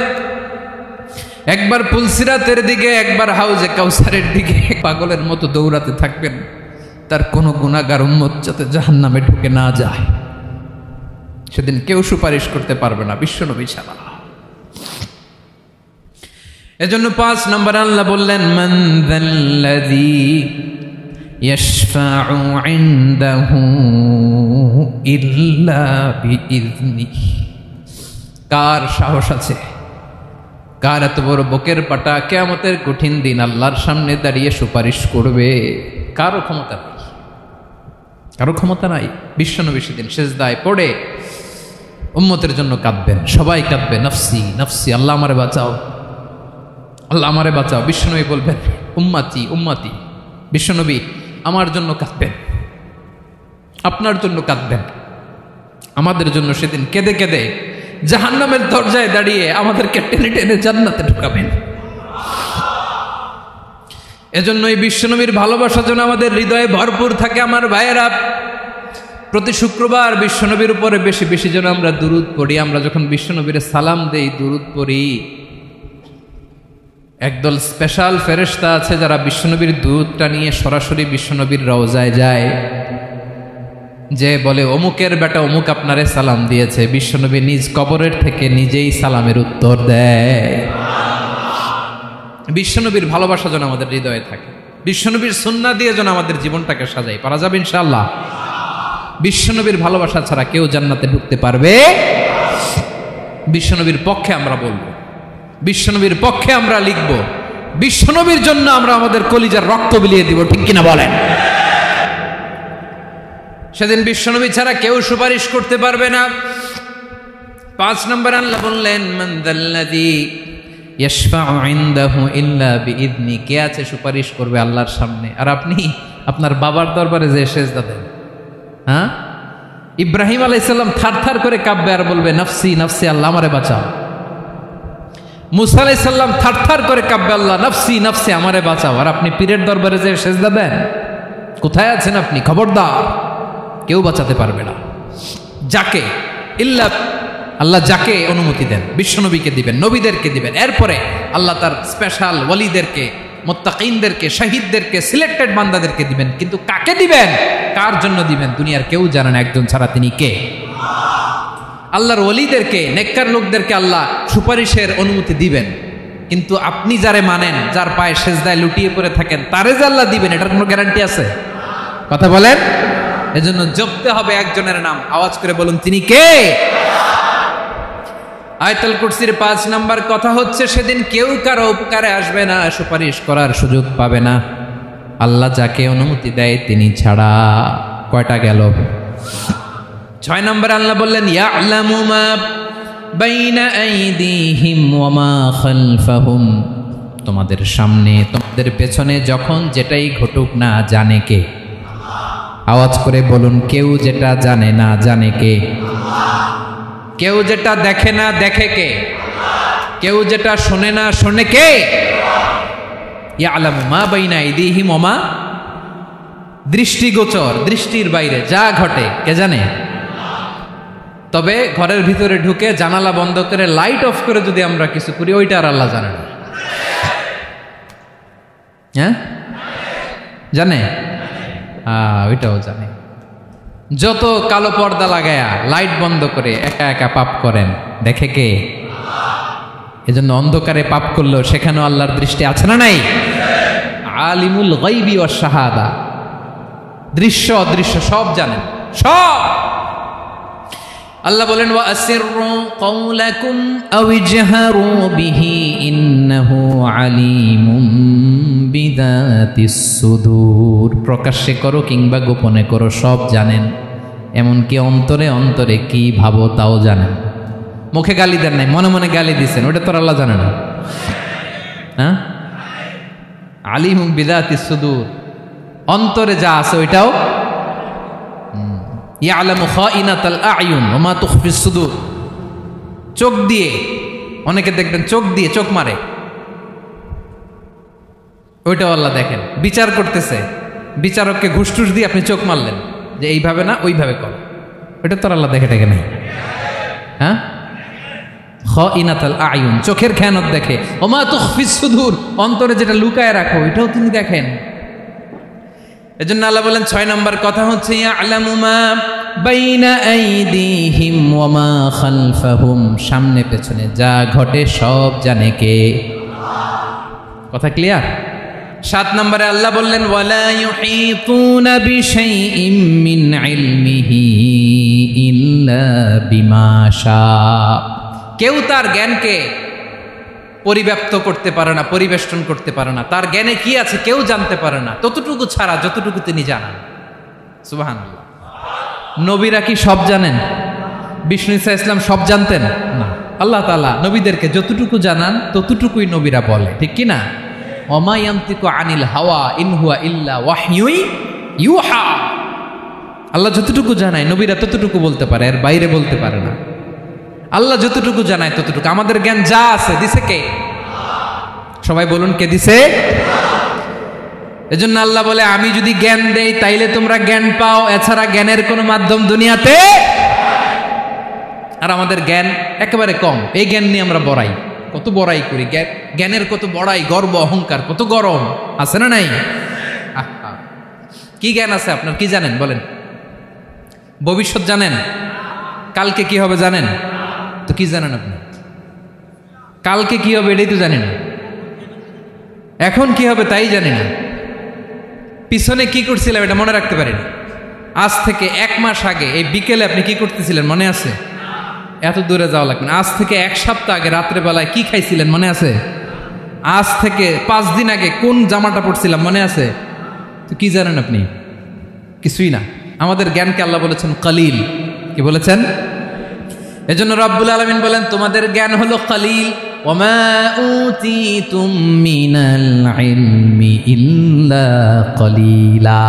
একবার পুলসিরাতের দিকে, একবার হাউজে কাউসারের দিকে পাগলের মতো দৌড়াতে থাকবেন, তার কোনো গুনাহগার উম্মত যাতে জাহান্নামে ঢুকে না যায়। সেদিন কেউ সুপারিশ করতে পারবে না বিশ্বনবী ছাড়া। এজন্য 5 নম্বর আল্লাহ বললেন মান যাল্লাযী ইয়াশফাউ ইনদাহু ইল্লা বিইযনিহি, কার সাহস আছে, কার এত বড় বুকের পাটা কিয়ামতের কঠিন দিন আল্লাহর সামনে দাঁড়িয়ে সুপারিশ করবে? কারো ক্ষমতা নাই, কারো ক্ষমতা নাই। বিশ্বনবী সেদিন সেজদায় পড়ে উম্মতের জন্য কাঁদবেন, সবাই কাঁদবে, নফসি নফসি, আল্লাহ আমারে বাঁচাও, আল্লাহ আমারে বাঁচাও। বিশ্বনবী বলবেন উম্মতি উম্মতি। বিশ্বনবী আমার জন্য কাঁদবেন, আপনার জন্য কাঁদবেন, আমাদের জন্য সেদিন কেঁদে কেঁদে জাহান্নামের দরজায় দাঁড়িয়ে আমাদেরকে টেনে টেনে জান্নাতে ঢুকাবেন। এজন্য এই বিশ্বনবীর ভালোবাসা যেন আমাদের হৃদয়ে ভরপুর থাকে। আমার ভাইয়েরা, প্রতি শুক্রবার বিশ্বনবীর উপরে বেশি বেশি যেন আমরা দুরূদ পড়ি। আমরা যখন বিশ্বনবীর সালাম দেই, দুরূদ পড়ি, একদল স্পেশাল ফেরেশতা আছে যারা বিশ্বনবীর দুরূদটা নিয়ে সরাসরি বিশ্বনবীর রওজায় যায়, যে বলে অমুকের বেটা অমুক আপনারে সালাম দিয়েছে। বিশ্বনবী নিজ কবরের থেকে নিজেই সালামের উত্তর দেয়। বিশ্বনবীর ভালোবাসা যেন আমাদের হৃদয়ে থাকে, বিশ্বনবীর সুন্নাহ দিয়ে যেন আমাদের জীবনটাকে সাজাই। পারা যাবে ইনশাআল্লাহ। বিশ্বনবীর ভালোবাসা ছাড়া কেউ জান্নাতে ঢুকতে পারবে? বিশ্বনবীর পক্ষে আমরা বলবো, বিশ্বনবীর পক্ষে আমরা লিখব, বিশ্বনবীর জন্য আমরা আমাদের কলিজার রক্ত বিলিয়ে দিব, ঠিক কিনা বলেন? সেদিন বিশ্বনবী ছাড়া কেউ সুপারিশ করতে পারবে না। 5 নম্বর আল্লাহ বললেন মান যাল্লাযী ইয়াশফাউ ইনদাহু ইল্লা বিইযনি, কে আছে সুপারিশ করবে আল্লাহর সামনে? আর আপনি আপনার বাবার দরবারে যে সেজদা দেন, হ্যাঁ, ইব্রাহিম আলাইহিস সালাম থারথার করে কাঁপবে আর বলবে নফসি নফসি, আল্লাহ আমারে বাঁচাও। মুসা আলাইহিস সালাম থারথার করে কাঁপবে, আল্লাহ নফসি নফসি, আমারে বাঁচাও। আর আপনি পীরের দরবারে যে সেজদা দেন, কোথায় আছেন আপনি? খবরদার, কেউ বাঁচাতে পারবে না। যাকে ইল্লা, আল্লাহ যাকে অনুমতি দেন বিশ্বনবীকে দিবেন, নবীদেরকে দিবেন, এরপরে আল্লাহ তার স্পেশাল ওয়ালিদেরকে, মুত্তাকিনদেরকে, শহীদদেরকে, সিলেক্টেড বান্দাদেরকে দিবেন। কিন্তু কাকে দিবেন, কার জন্য দিবেন, দুনিয়ার কেউ জানে না একজন ছাড়া, তিনি কে? আল্লাহর ওয়ালিদেরকে, নেককার লোকদেরকে আল্লাহ সুপারিশের অনুমতি দিবেন। কিন্তু আপনি যারে মানেন, যার পায়ে সেজদায় লুটিয়ে পড়ে থাকেন, তারে যে আল্লাহ দিবেন, এটার কোনো গ্যারান্টি আছে? কথা বলেন। এজন্য জপতে হবে একজনের নাম, আওয়াজ করে বলুন তিনি কে? আয়াতুল কুরসির 5 নাম্বার কথা হচ্ছে সেদিন কেউ কারো উপকারে আসবে না, সুপারিশ করার সুযোগ পাবে না, আল্লাহ যাকে অনুমতি দেয় তিনি ছাড়া। কয়টা গেল? 6 নম্বর আল্লাহ বললেন ইয়ালামু মা বাইনা আইদিহিম ওয়া মা খালফাহুম, তোমাদের সামনে তোমাদের পেছনে যখন যেটাই ঘটুক না জানে কে? আওয়াজ করে বলুন, কেউ যেটা জানে না জানে কে? কেউ যেটা দেখে না দেখে কে? কেউ যেটা শোনে না শোনে কে? ইয়ালামু মা বাইনা আইদিহিম ওয়া মা, দৃষ্টিগোচর, দৃষ্টির বাইরে যা ঘটে কে জানে? তবে ঘরের ভিতরে ঢুকে জানালা বন্ধ করে লাইট অফ করে যদি আমরা কিছু করি, ওইটা আর আল্লাহ জানে না। হ্যাঁ, জানে? ওইটাও জানে। যত কালো পর্দা লাগায়া লাইট বন্ধ করে একা একা পাপ করেন, দেখে কে? এজন্য অন্ধকারে পাপ করলেও সেখানেও আল্লাহর দৃষ্টি আছে না নাই? আলিমুল গাইবি ওয়াশ শাহাদা, দৃশ্য অদৃশ্য সব জানেন, সব। আল্লাহ বলেন ওয়া আসিররু কাওলাকুম আও ইজহারু বিহি ইন্নাহু আলিমুম বিযাতিস সুদূর। প্রকাশ্যে করো কিংবা গোপনে করো, সব জানেন। এমনকি অন্তরে অন্তরে কি ভাবো তাও জানেন। মুখে গালি দেন নাই, মনে মনে গালি দিছেন, ওটা তো আল্লাহ জানে না? হ্যাঁ, আলিমুম বিযাতিস সুদূর, অন্তরে যা আছে ওইটাও। ইয়ালামু খাইনাতাল আয়ুন ওয়া মা তুখফিস সুদূর, চোখ দিয়ে, অনেকে দেখবেন চোখ দিয়ে চোখ মারে, ওইটাও আল্লাহ দেখেন। বিচার করতেছে, বিচারককে ঘুষ টুস দিয়ে আপনি চোখ মারলেন যে এইভাবে না ওইভাবে কর, ওইটা তো আল্লাহ দেখে দেখে নাই? হ্যাঁ, খাইনাতাল আয়ুন, চোখের খেয়ানত দেখে। ওয়া মা তুখফিস সুদূর, অন্তরে যেটা লুকায় রাখো ওইটাও তিনি দেখেন। এজন্য আল্লাহ বলেন 6 নম্বর কথা হচ্ছে ইয়ালামু মা বাইনা আইদিহিম ওয়া মা খালফাহুম, সামনে পেছনে যা ঘটে সব জানে কে? কথা ক্লিয়ার? 7 নম্বরে আল্লাহ বললেন ওয়ালা ইউহিতুনা বিশাইইম মিন ইলমিহি ইল্লা বিমা শা, কেউ তার জ্ঞানকে পরিব্যাপ্ত করতে পারে না, পরিবেষ্টন করতে পারে না। তার জ্ঞানে কি আছে কেউ জানতে পারে না, ততটুকু ছাড়া যতটুকু তিনি জানান। সুবহানাল্লাহ। নবীরা কি সব জানেন? বিষ্ণু ঈসা ইসলাম সব জানতেন না। আল্লাহ তাআলা নবীদেরকে যতটুকু জানান ততটুকুই নবীরা বলে, ঠিক কি না? ওয়া মা ইয়ানতিকু আনিল হাওয়া ইন হুয়া ইল্লা ওয়াহয়ু ইউহা। আল্লাহ যতটুকু জানায় নবীরা ততটুকু বলতে পারে, এর বাইরে বলতে পারে না। আল্লাহ যতটুকু জানায় ততটুকু। আমাদের জ্ঞান যা আছে দিছে কে? সবাই বলুন, কে দিছে? এজন্য আল্লাহ বলে আমি যদি জ্ঞান দেই তাইলে তোমরা জ্ঞান পাও, এছাড়া জ্ঞানের কোনো মাধ্যম দুনিয়াতে। আর আমাদের জ্ঞান একেবারে কম, এই জ্ঞান নিয়ে আমরা বড়াই, কত বড়াই করি, জ্ঞানের কত বড়াই, গর্ব অহংকার, কত গরম আছে না নাই? কি জ্ঞান আছে আপনার? কি জানেন বলেন? ভবিষ্যৎ জানেন? কালকে কি হবে জানেন? তো কি জানেন আপনি? কালকে কি হবে এটাই তো জানেন না। এখন কি হবে তাই জানি না। পিছনে কি করছিলাম এটা মনে রাখতে পারেন। আজ থেকে 1 মাস আগে এই বিকেলে আপনি কি করতেছিলেন মনে আছে? এত দূরে যাওয়া লাগবে না। আজ থেকে 1 সপ্তাহ আগে রাত্রে বেলায় কি খাইছিলেন মনে আছে? আজ থেকে 5 দিন আগে কোন জামাটা পরছিলাম মনে আছে? তো কি জানেন আপনি? কিছুই না। আমাদের জ্ঞানকে আল্লাহ বলেছেন কলিল। কি বলেছেন? এজন্য রব্বুল আলামিন বলেন তোমাদের জ্ঞান হলো কলিল। ওয়ামা উতিতুম মিনাল ইলমি ইল্লা কলিলা,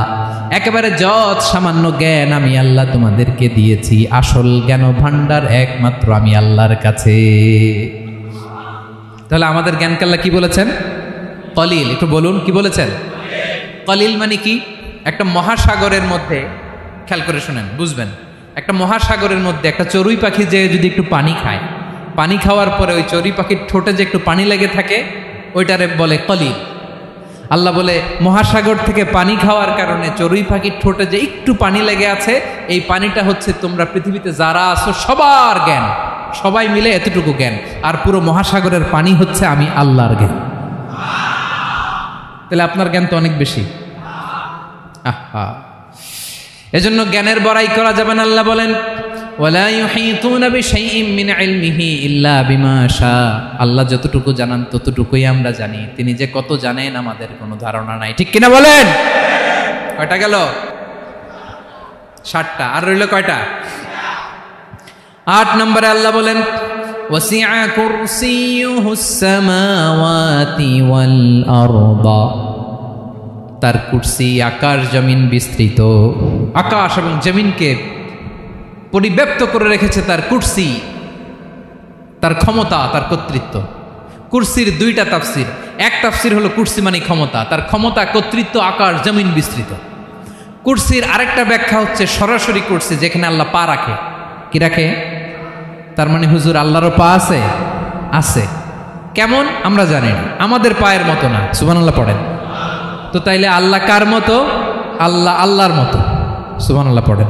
একেবারে যত সামান্য জ্ঞান আমি আল্লাহ তোমাদেরকে দিয়েছি। আসল জ্ঞান ভান্ডার একমাত্র আমি আল্লাহর কাছে। তাহলে আমাদের জ্ঞানকে আল্লাহ কি বলেছেন? কলিল। একটু বলুন কি বলেছেন? কলিল মানে কি? একটা মহাসাগরের মধ্যে, খেয়াল করে শুনেন বুঝবেন, একটা মহাসাগরের মধ্যে একটা চড়ুই পাখি যে যদি একটু পানি খায়, পানি খাওয়ার পরে ওই চড়ুই পাখির ঠোঁটে যে একটু পানি লেগে থাকে ওইটারে বলে কলিল। আল্লাহ বলে মহাসাগর থেকে পানি খাওয়ার কারণে চড়ুই পাখির ঠোঁটে যে একটু পানি লেগে আছে, এই পানিটা হচ্ছে তোমরা পৃথিবীতে যারা আছো সবার জ্ঞান, সবাই মিলে এতটুকু জ্ঞান। আর পুরো মহাসাগরের পানি হচ্ছে আমি আল্লাহর জ্ঞান। তাহলে আপনার জ্ঞান তো অনেক বেশি। এজন্য জ্ঞানের বড়াই করা যাবে না। আল্লাহ বলেন ওয়ালা ইউহিতুনা বিশাইইম মিন ইলমিহি ইল্লা বিমা শা, আল্লাহ যতটুকু জানান ততটুকুই আমরা জানি। তিনি যে কত জানেন আমাদের কোনো ধারণা নাই, ঠিক কিনা বলেন? কয়টা গেল? 7টা। আর রইল কয়টা? 8 নম্বরে আল্লাহ বলেন ওয়াসিআ কুরসিয়ুহুস সামাওয়াতি ওয়াল আরদা, তার কুরসি আকাশ জমিন বিস্তৃত। আকাশ এবং জমিনকে পরিব্যাপ্ত করে রেখেছে তার কুরসি। তার ক্ষমতা, তার কর্তৃত্ব। কুরসির দুইটা তাফসির। এক তাফসির হলো কুরসি মানে ক্ষমতা, তার ক্ষমতা, কর্তৃত্ব, আকাশ জমিন বিস্তৃত। কুরসির আরেকটা ব্যাখ্যা হচ্ছে সরাসরি কুরসি, যেখানে আল্লাহ পা রাখে। কি রাখে? তার মানে হুজুর আল্লাহরও পা আছে? আছে। কেমন আমরা জানি না, আমাদের পায়ের মতো না। সুবহানাল্লাহ পড়েন। তো তাইলে আল্লাহ কার মতো? আল্লাহ আল্লাহর মতো। সুবহানাল্লাহ পড়েন।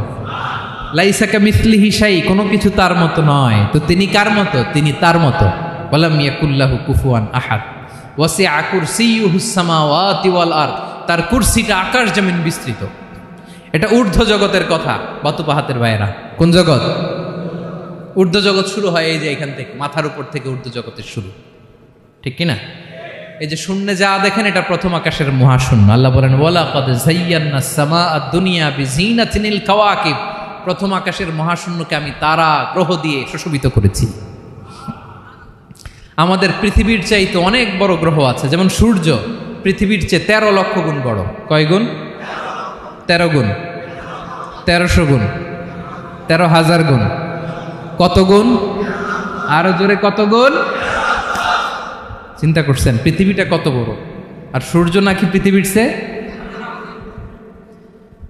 লাইসা কামিসলিহি শাই, কোনো কিছু তার মতো নয়। তো তিনি কার মতো? তিনি তার মতো। ওয়ালাম ইয়াকুল্লাহু কুফুয়ান আহাদ। ওয়াসিআ কুরসিয়ুহুস সামাওয়াতি ওয়াল আরদ, তার কুরসিটা আকাশ জমিন বিস্তৃত। এটা ঊর্ধ্ব জগতের কথা বাতুপাহাতের ভাইয়েরা। কোন জগৎ? ঊর্ধ্ব জগৎ শুরু হয় এই যে এখান থেকে, মাথার উপর থেকে ঊর্ধ্ব জগতের শুরু, ঠিক কিনা? এই যে শূন্যে যা দেখেন এটা প্রথম আকাশের মহাশূন্য। আল্লাহ বলেন ওয়ালাকাদ যায়্যানাস সামাআদ দুনিয়া বিজিনাতিল কাওয়াকিব, প্রথম আকাশের মহাশূন্যকে আমি তারা গ্রহ দিয়ে সুশোভিত করেছি। আমাদের পৃথিবীর চাইতে অনেক বড় গ্রহ আছে, যেমন সূর্য পৃথিবীর চেয়ে 13 লক্ষ গুণ বড়। কয় গুণ? 13 গুণ, 1300 গুণ, 13,000 গুণ। কত গুণ? আরো জোরে কত গুণ? চিন্তা করছেন পৃথিবীটা কত বড়, আর সূর্য নাকি পৃথিবীর চেয়ে?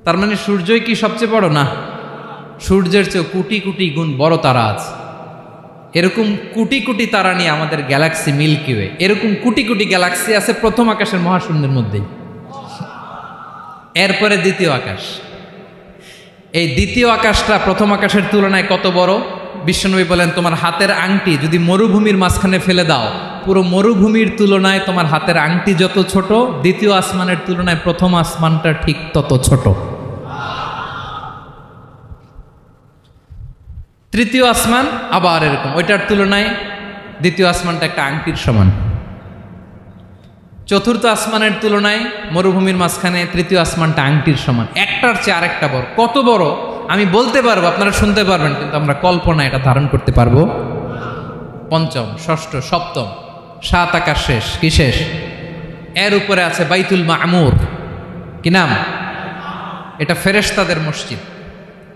তার মানে সূর্যই কি সবচেয়ে বড়? না, সূর্যের চেয়ে কোটি কোটি গুণ বড় তারা আছে। এরকম কোটি কোটি তারা নিয়ে আমাদের গ্যালাক্সি মিল্কি ওয়ে, এরকম কোটি কোটি গ্যালাক্সি আছে প্রথম আকাশের মহাশূন্যের মধ্যেই। এরপরে দ্বিতীয় আকাশ। এই দ্বিতীয় আকাশটা প্রথম আকাশের তুলনায় কত বড়? বিশ্বনবী বলেন তোমার হাতের আংটি যদি মরুভূমির মাঝখানে ফেলে দাও, পুরো মরুভূমির তুলনায় তোমার হাতের আংটি যত ছোট, দ্বিতীয় আসমানের তুলনায় প্রথম আসমানটা ঠিক তত ছোট। তৃতীয় আসমান আবার এরকম, ওইটার তুলনায় দ্বিতীয় আসমানটা একটা আংটির সমান। চতুর্থ আসমানের তুলনায় মরুভূমির মাঝখানে তৃতীয় আসমানটা আংটির সমান। একটার চেয়ে আরেকটা বড়। কত বড় আমি বলতে পারবো, আপনারা শুনতে পারবেন, কিন্তু আমরা কল্পনা এটা ধারণ করতে পারবো? পঞ্চম, ষষ্ঠ, সপ্তম, 7 আকাশ শেষ। কি শেষ? এর উপরে আছে বাইতুল মামুর। কি নাম? এটা ফেরেশতাদের মসজিদ,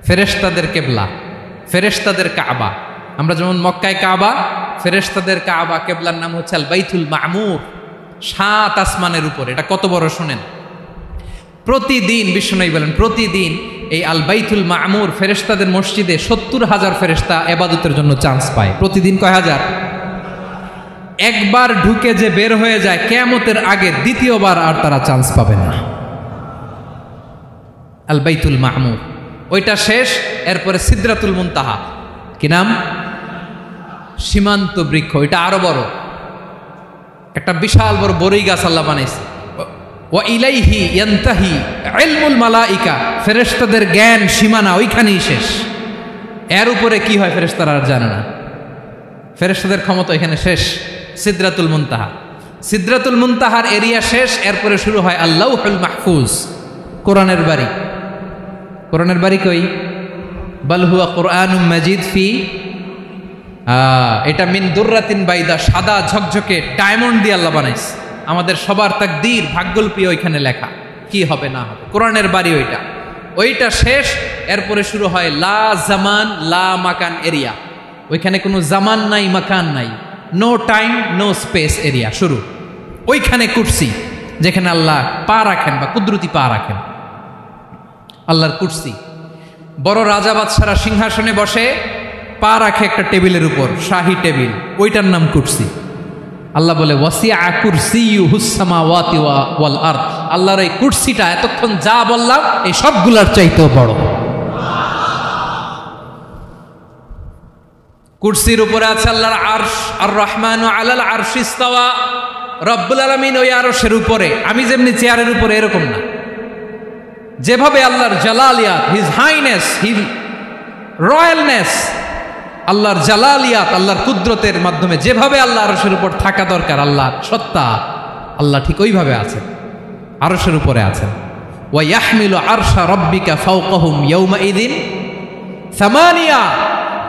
ফেরেশতাদের কেবলা, ফেরেশতাদের কাবা। আমরা যেমন মক্কায় কাবা, ফেরেশতাদের কাবা কেবলার নাম হচ্ছে আল বাইতুল মামুর। 7 আসমানের উপর। এটা কত বড় শোনেন। প্রতিদিন বিশ্বনবী বলেন প্রতিদিন এই আল বাইতুল মামুর ফেরেশতাদের মসজিদে 70,000 ফেরেশতা ইবাদতের জন্য চান্স পায়। প্রতিদিন কয় হাজার? একবার ঢুকে যে বের হয়ে যায় কিয়ামতের আগে দ্বিতীয়বার আর তারা চান্স পাবে না। আল বাইতুল মামুর ওইটা শেষ। এরপরে সিদরাতুল মুনতাহা। কি নাম? সীমান্ত বৃক্ষ। এটা আরো বড়, একটা বিশাল বড় বড়ই গাছ আল্লাহ বানাইছে। ওয়া ইলাইহি ইয়ানতাহি ইলমুল মালাইকা, ফেরেশতাদের জ্ঞান সীমানা ওইখানেই শেষ। এর উপরে কি হয় ফেরেশতারা আর জানে না। ফেরেশতাদের ক্ষমতা এখানে শেষ। সিদরাতুল মুনতাহা, সিদরাতুল মুনতাহার এরিয়া শেষ। এরপরে শুরু হয় আল্লাহুল মাহফুজ, কোরআনের বাড়ি। কোরআনের বাড়ি কই? বাল হুয়া কুরআনুম মাজিদ ফি, এটা মিন দুররাতিন বাইদা, সাদা ঝকঝকে ডায়মন্ড দিয়ে আল্লাহ বানাইছে। আমাদের সবার তাকদীর ভাগ্যলিপি ওইখানে লেখা, কি হবে না হবে। কোরআনের বাড়ি ওইটা, ওইটা শেষ। এরপরে শুরু হয় লা জামান লা মাকান এরিয়া। ওইখানে কোনো জামান নাই, মাকান নাই, no time no space area শুরু। ওইখানে কুরসি, যেখানে আল্লাহ পা রাখেন বা কুদরতি পা রাখেন, আল্লাহর কুরসি। বড় রাজা বাদশারা সিংহাসনে বসে পা রাখে একটা টেবিলের উপর, শাহী টেবিল, ওইটার নাম কুরসি। আল্লাহ বলে ওয়াসিআ কুরসিয়ুহুস সামাওয়াতি ওয়াল আরদ, আল্লাহর এই কুরসিটা এতক্ষণ যা বললাম এই সবগুলোর চাইতেও বড়। কুরসির উপরে আছে আল্লাহর আরশ। আর রহমানু আলাল আরশি ইস্তাওয়া, রব্বুল আলামিন ওই আরশের উপরে। আমি যেমনি চেয়ারের উপরে এরকম না, যেভাবে আল্লাহর জালালিয়াত, হিজ হাইনেস, হিজ রয়্যালনেস, আল্লাহর জালালিয়াত, আল্লাহর কুদরতের মাধ্যমে যেভাবে আল্লাহ আরশের উপর থাকা দরকার, আল্লাহর সত্তা, আল্লাহ ঠিক ওইভাবে আছেন, আরশের উপরে আছেন। ওয়া ইয়াহমিলু আরশা রাব্বিকা ফাওকাহুম ইয়াওমাইযিন সামানিয়া,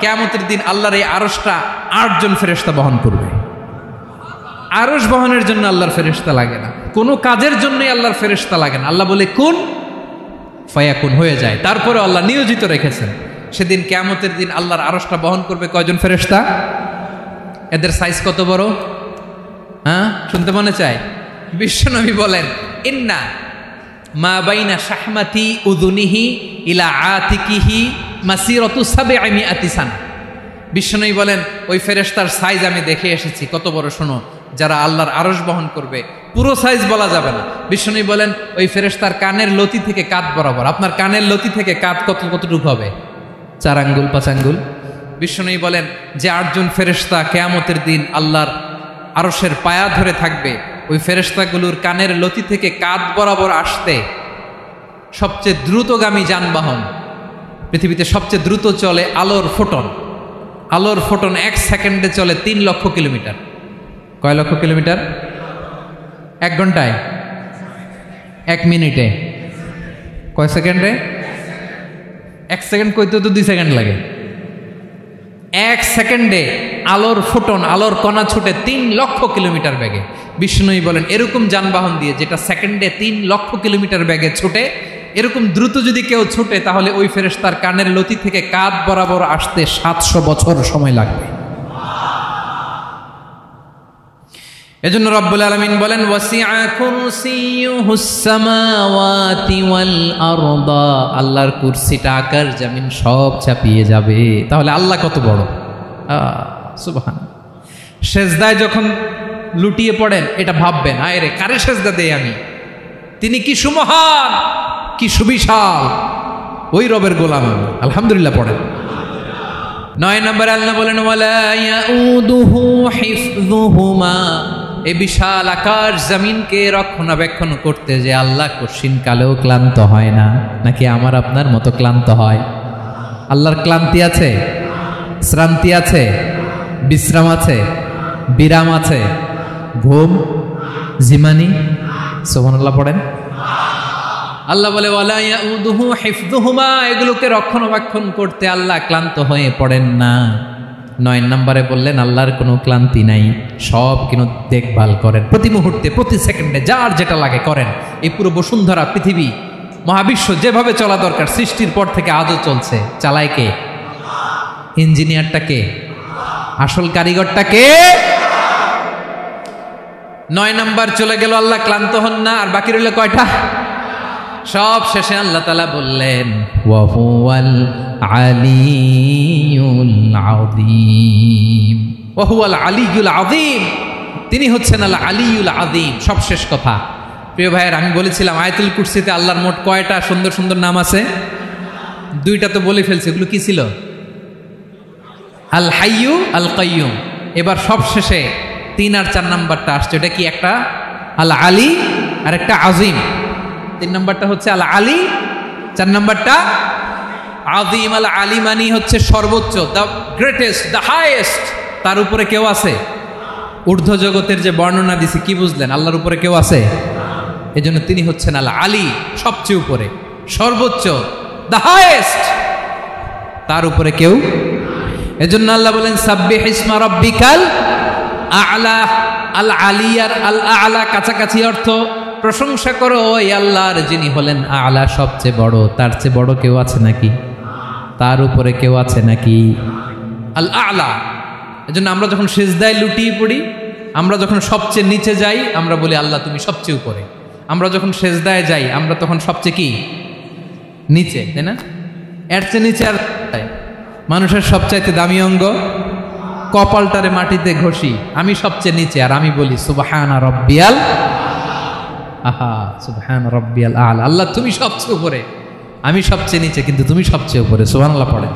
কিয়ামতের দিন আল্লাহর এই আরশটা 8 জন ফেরেশতা বহন করবে। আরশ বহনের জন্য আল্লাহর ফেরেশতা লাগে না, কোনো কাজের জন্যই আল্লাহর ফেরেশতা লাগে না। আল্লাহ বলে কুন ফায়াকুন, হয়ে যায়। তারপরে আল্লাহ নিয়োজিত রেখেছেন। সেদিন কিয়ামতের দিন আল্লাহর আরশটা বহন করবে কয়জন ফেরেশতা? এদের সাইজ কত বড়? হ্যাঁ, শুনতে মনে চায়? বিশ্বনবী বলেন, ইন্না মা বাইনা শাহমাতি উযুনিহি ইলা আতিকিহি মাসিরাতু 700 সানা। বিশ্বনবী বলেন, ওই ফেরেশতার সাইজ আমি দেখে এসেছি। কত বড় শোনো, যারা আল্লাহর আরশ বহন করবে, পুরো সাইজ বলা যাবে না। বিশ্বনবী বলেন, ওই ফেরেশতার কানের লতি থেকে কাঁধ বরাবর। আপনার কানের লতি থেকে কাঁধ কতটুকু হবে? 4 আঙ্গুল 5 আঙ্গুল। বিশ্বনবী বলেন যে 8 জন ফেরেশতা কিয়ামতের দিন আল্লাহর আরশের পায়া ধরে থাকবে, ওই ফেরেশতাগুলোর কানের লতি থেকে কাঁধ বরাবর আসতে সবচেয়ে দ্রুতগামী যানবাহন, পৃথিবীতে সবচেয়ে দ্রুত চলে আলোর ফোটন। আলোর ফোটন 1 সেকেন্ডে চলে 3 লক্ষ কিলোমিটার। কয় লক্ষ কিলোমিটার? 1 ঘন্টায়? 1 মিনিটে? কয় সেকেন্ডে? 1 সেকেন্ড কইতে তো 2 সেকেন্ড লাগে। 1 সেকেন্ডে আলোর ফোটন, আলোর কণা ছুটে 3 লক্ষ কিলোমিটার বেগে। বিষ্ণুই বলেন, এরকম যানবাহন দিয়ে যেটা সেকেন্ডে 3 লক্ষ কিলোমিটার বেগে ছুটে, এরকম দ্রুত যদি কেউ ছুটে, তাহলে ওই ফেরেশতার কানের লতি থেকে কাঁধ বরাবর আসতে 700 বছর সময় লাগবে। এজন্য রব্বুল আলামিন বলেন, ওয়াসিআ কুরসিয়ুহুস সামাওয়াতি ওয়াল আরদা। আল্লাহর কুরসিটা আকাশ জমিন সব চাপিয়ে যাবে। তাহলে আল্লাহ কত বড়! সুবহানাল্লাহ। সেজদায় যখন লুটিয়ে পড়েন, এটা ভাববেন, আয় রে, কারে সেজদা দেই আমি? তিনি কি সুমহান, কি সুবিশাল! ওই রবের গোলাম আমি। আলহামদুলিল্লাহ পড়েন। 9 নম্বরে আল্লাহ বলেন, ওয়ালা ইয়াউদুহু হিফযুহুমা। এই বিশাল আকাশ জমিনকে রক্ষণাবেক্ষণ করতে যে আল্লাহ কঠিন কালেও ক্লান্ত হয় না। নাকি আমার আপনার মতো ক্লান্ত হয়? আল্লাহর ক্লান্তি আছে? শ্রান্তি আছে? বিশ্রাম আছে? বিরাম আছে? ঘুম, জিমানি? সুবহানাল্লাহ পড়েন। আল্লাহ বলে, ওয়ালা ইয়াউদুহু হিফযুহুমা। এগুলোকে রক্ষণাবেক্ষণ করতে আল্লাহ ক্লান্ত হয়ে পড়েন না। 9 নম্বরে বললেন, আল্লাহর কোনো ক্লান্তি নাই, সব কিন্তু দেখভাল করেন। প্রতি মুহূর্তে, প্রতি সেকেন্ডে যার যেটা লাগে করেন। এই পুরো বসুন্ধরা, পৃথিবী, মহাবিশ্ব যেভাবে চলা দরকার সৃষ্টির পর থেকে আজও চলছে। চালায় কে? ইঞ্জিনিয়ারটা কে? আসল কারিগরটা কে? 9 নম্বর চলে গেল, আল্লাহ ক্লান্ত হন না। আর বাকি রইল কয়টা? সব শেষে আল্লাহ তাআলা বললেন, ওয়া হুয়াল আলিয়ুল আযীম। ওয়া হুয়াল আলিয়ুল আযীম। তিনি হচ্ছেন আল আলিয়ুল আযীম। সব শেষ কথা। প্রিয় ভাইয়ের, আমি বলেছিলাম আয়াতুল কুরসিতে আল্লাহর মোট কয়টা সুন্দর সুন্দর নাম আছে? 2টা তো বলে ফেলছি। এগুলো কি ছিল? আল হাইয়ু, আল কাইয়ুম। এবার সব শেষে 3 আর 4 নাম্বারটা আসছে। এটা কি? একটা আল আলী আর একটা আযীম। 3 নাম্বারটা হচ্ছে আল আলী, 4 নাম্বারটা আযীম। আল আলী মানে হচ্ছে সর্বোচ্চ, দ্য গ্রেটেস্ট, দ্য হাইয়েস্ট। তার উপরে কেউ আছে? ঊর্ধ্ব জগতের যে বর্ণনা দিছি, কি বুঝলেন? আল্লাহর উপরে কেউ আছে? এজন্য তিনি হচ্ছেন আল আলী, সবচেয়ে উপরে, সর্বোচ্চ, দ্য হাইয়েস্ট। তার উপরে কেউ। এজন্য আল্লাহ বলেন, সাব্বিহ ইসমা রাব্বিকাল আ'লা। আল আলী আর আল আ'লা কাছাকাছি অর্থ। প্রশংসা করো ওই আল্লাহর, যিনি হলেন আ'লা, সবচেয়ে বড়। তার চেয়ে বড় কেউ আছে নাকি? তার উপরে কেউ আছে নাকি? আল আ'লা। এজন্য আমরা যখন সিজদায় লুটিয়ে পড়ি, আমরা যখন সবচেয়ে নিচে যাই, আমরা বলি আল্লাহ তুমি সবচেয়ে উপরে। আমরা যখন সিজদায় যাই, আমরা তখন সবচেয়ে কি? নিচে, তাই না? এর চেয়ে নিচে আর মানুষের সবচাইতে দামি অঙ্গ কপালটারে মাটিতে ঘষি, আমি সবচেয়ে নিচে, আর আমি বলি সুবহানা রাব্বিয়াল আহা, সুবহান রাব্বিয়াল আ'লা। আল্লাহ তুমি সবচেয়ে উপরে, আমি সবচেয়ে নিচে, কিন্তু তুমি সবচেয়ে উপরে। সুবহানাল্লাহ পড়ে।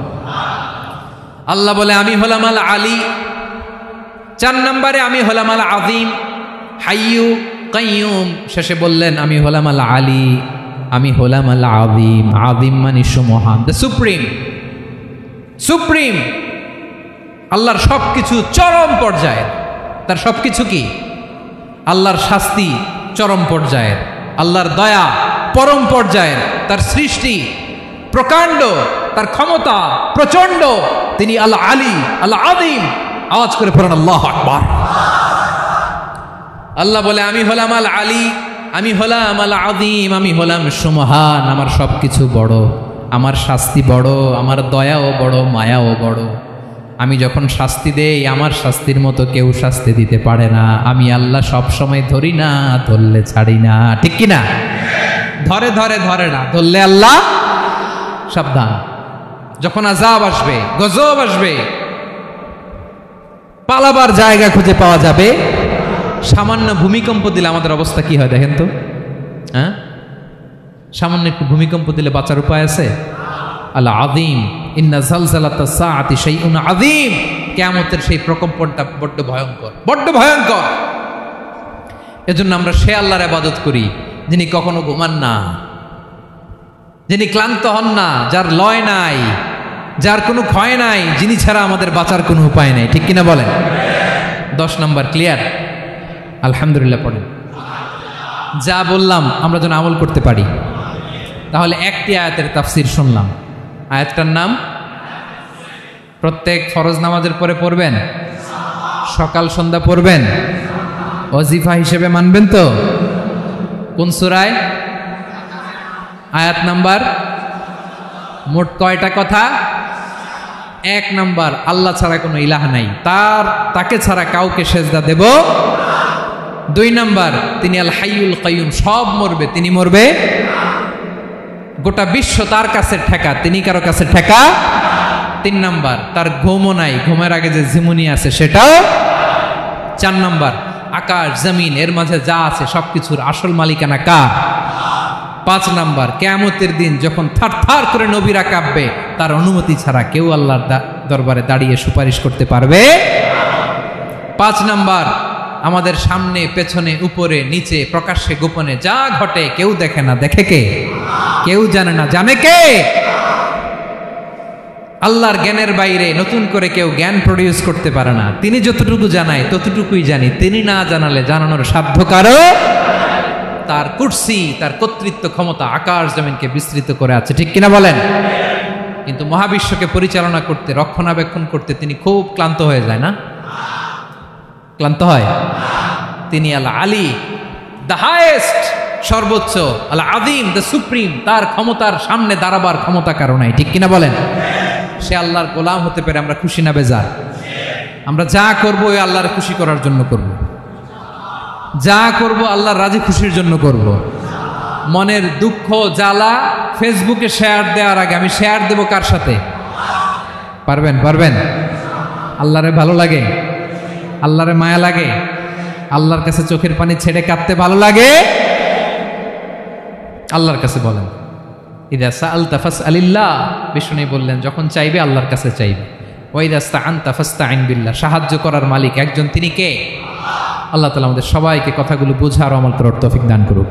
আল্লাহ বলে, আমি হলাম আল আলী। 4 নম্বরে আমি হলাম আল আযীম, হাইয়ু কাইয়ুম। শেষে বললেন, আমি হলাম আল আলী, আমি হলাম আল আযীম। আযীম মানে সুমহান, দ্য সুপ্রিম। সুপ্রিম। আল্লাহর সবকিছু চরম পর্যায়ের। তার সবকিছু কি? আল্লাহর শাস্তি চরম পর্যায়ের, আল্লাহর দয়া পরম পর্যায়ের, তার সৃষ্টি প্রকাণ্ড, তার ক্ষমতা প্রচন্ড। তিনি আল আলী, আল আযীম। আওয়াজ করে পড়েন আল্লাহু আকবার। আল্লাহ বলে, আমি হলাম আল আলী, আমি হলাম আল আযীম, আমি হলাম সুমহান। আমার সবকিছু বড়, আমার শাস্তি বড়, আমার দয়াও বড়, মায়াও বড়। আমি যখন শাস্তি দেই আমার শাস্তির মতো কেউ শাস্তি দিতে পারে না। আমি আল্লাহ সব সময় ধরি না, ধরলে ছাড়ি না। ঠিক কি না? ধরে ধরে ধরে না, ধরলে আল্লাহ সাবধান। যখন আযাব আসবে, গজব আসবে, পালাবার জায়গা খুঁজে পাওয়া যাবে। সামান্য ভূমিকম্প দিলে আমাদের অবস্থা কি হয় দেখেন তো। হ্যাঁ, সামান্য একটু ভূমিকম্প দিলে বাঁচার উপায় আছে? আল আযীম ইন্না যালযালাতাস সাআতি শাইউন আযীম। কিয়ামতের সেই প্রকম্পনটা বড্ড ভয়ঙ্কর, বড্ড ভয়ঙ্কর। এজন্য আমরা সে আল্লাহর ইবাদত করি যিনি কখনো ঘুমান না, যিনি ক্লান্ত হন না, যার লয় নাই, যার কোনো ক্ষয় নাই, যিনি ছাড়া আমাদের বাঁচার কোনো উপায় নাই। ঠিক কিনা বলেন? 10 নম্বর ক্লিয়ার? আলহামদুলিল্লাহ পড়েন। যা বললাম আমরা যেন আমল করতে পারি। তাহলে একটি আয়াতের তাফসীর শুনলাম। আয়াতটার নাম প্রত্যেক ফরজ নামাজের পরে পড়বেন, সকাল সন্ধ্যা পড়বেন, ওয়াজিফা হিসেবে মানবেন তো? কোন সূরায়? আয়াত নাম্বার? মোট কয়টা কথা? 1 নাম্বার, আল্লাহ ছাড়া কোনো ইলাহ নাই, তাকে ছাড়া কাউকে সেজদা দেব। 2 নাম্বার, তিনি আল হাইয়ুল কাইয়ুম, সব মরবে, তিনি মরবে। গোটা বিশ্ব তার কাছে ঠেকা, তিনি কারো কাছে ঠেকা। 3 নাম্বার, তার ঘুমও নাই, ঘুমের আগে যে ঝিমুনি আছে সেটাও। 4 নাম্বার, আকাশ জমিন এর মাঝে যা আছে সবকিছুর আসল মালিকানা কার? 5 নাম্বার, কিয়ামতের দিন যখন থারথার করে নবীরা কাঁপবে, তার অনুমতি ছাড়া কেউ আল্লাহর দরবারে দাঁড়িয়ে সুপারিশ করতে পারবে। 5 নাম্বার, আমাদের সামনে পেছনে উপরে নিচে প্রকাশ্যে গোপনে যা ঘটে কেউ দেখে না, দেখে কে? কেউ জানে না, জানে কে? আল্লাহর জ্ঞানের বাইরে নতুন করে কেউ জ্ঞান প্রডিউস করতে পারে না। তিনি যতটুকু জানায় ততটুকুই জানি, তিনি না জানালে জানানোর সাধ্য কারো। তার কুরসি, তার কর্তৃত্ব ক্ষমতা আকাশ জমিনকে বিস্তৃত করে আছে। ঠিক কিনা বলেন? কিন্তু মহাবিশ্বকে পরিচালনা করতে, রক্ষণাবেক্ষণ করতে তিনি খুব ক্লান্ত হয়ে যায় না? ক্লান্ত হয়? তিনি আল আলী, দ্য হাইয়েস্ট, সর্বোচ্চ, আল আযীম, দ্য সুপ্রিম। তার ক্ষমতার সামনে দাঁড়াবার ক্ষমতা কারো নাই। ঠিক কিনা বলেন? সে আল্লাহর গোলাম হতে পেরে আমরা খুশি না বেজার? আমরা যা করব ওই আল্লাহর খুশি করার জন্য করব, যা করব আল্লাহর রাজি খুশির জন্য করব। মনের দুঃখ জ্বালা ফেসবুকে শেয়ার দেওয়ার আগে আমি শেয়ার দেব কার সাথে? পারবেন? পারবেন? আল্লাহরে ভালো লাগে, আল্লাহরে মায়া লাগে, আল্লাহর কাছে চোখের পানি ছেড়ে কাঁদতে ভালো লাগে। আল্লাহর কাছে বলেন, ইদা সাআলতা ফাসআলিল্লাহ। বিষ্ণু বললেন যখন চাইবে আল্লাহর কাছে চাইবে। ওয়া ইদা ইসতাআনতা ফাসতাইন বিল্লাহ। সাহায্য করার মালিক একজন, তিনি কে? আল্লাহ তাআলা আমাদের সবাইকে কথাগুলো বোঝার আমল করার তৌফিক দান করুক।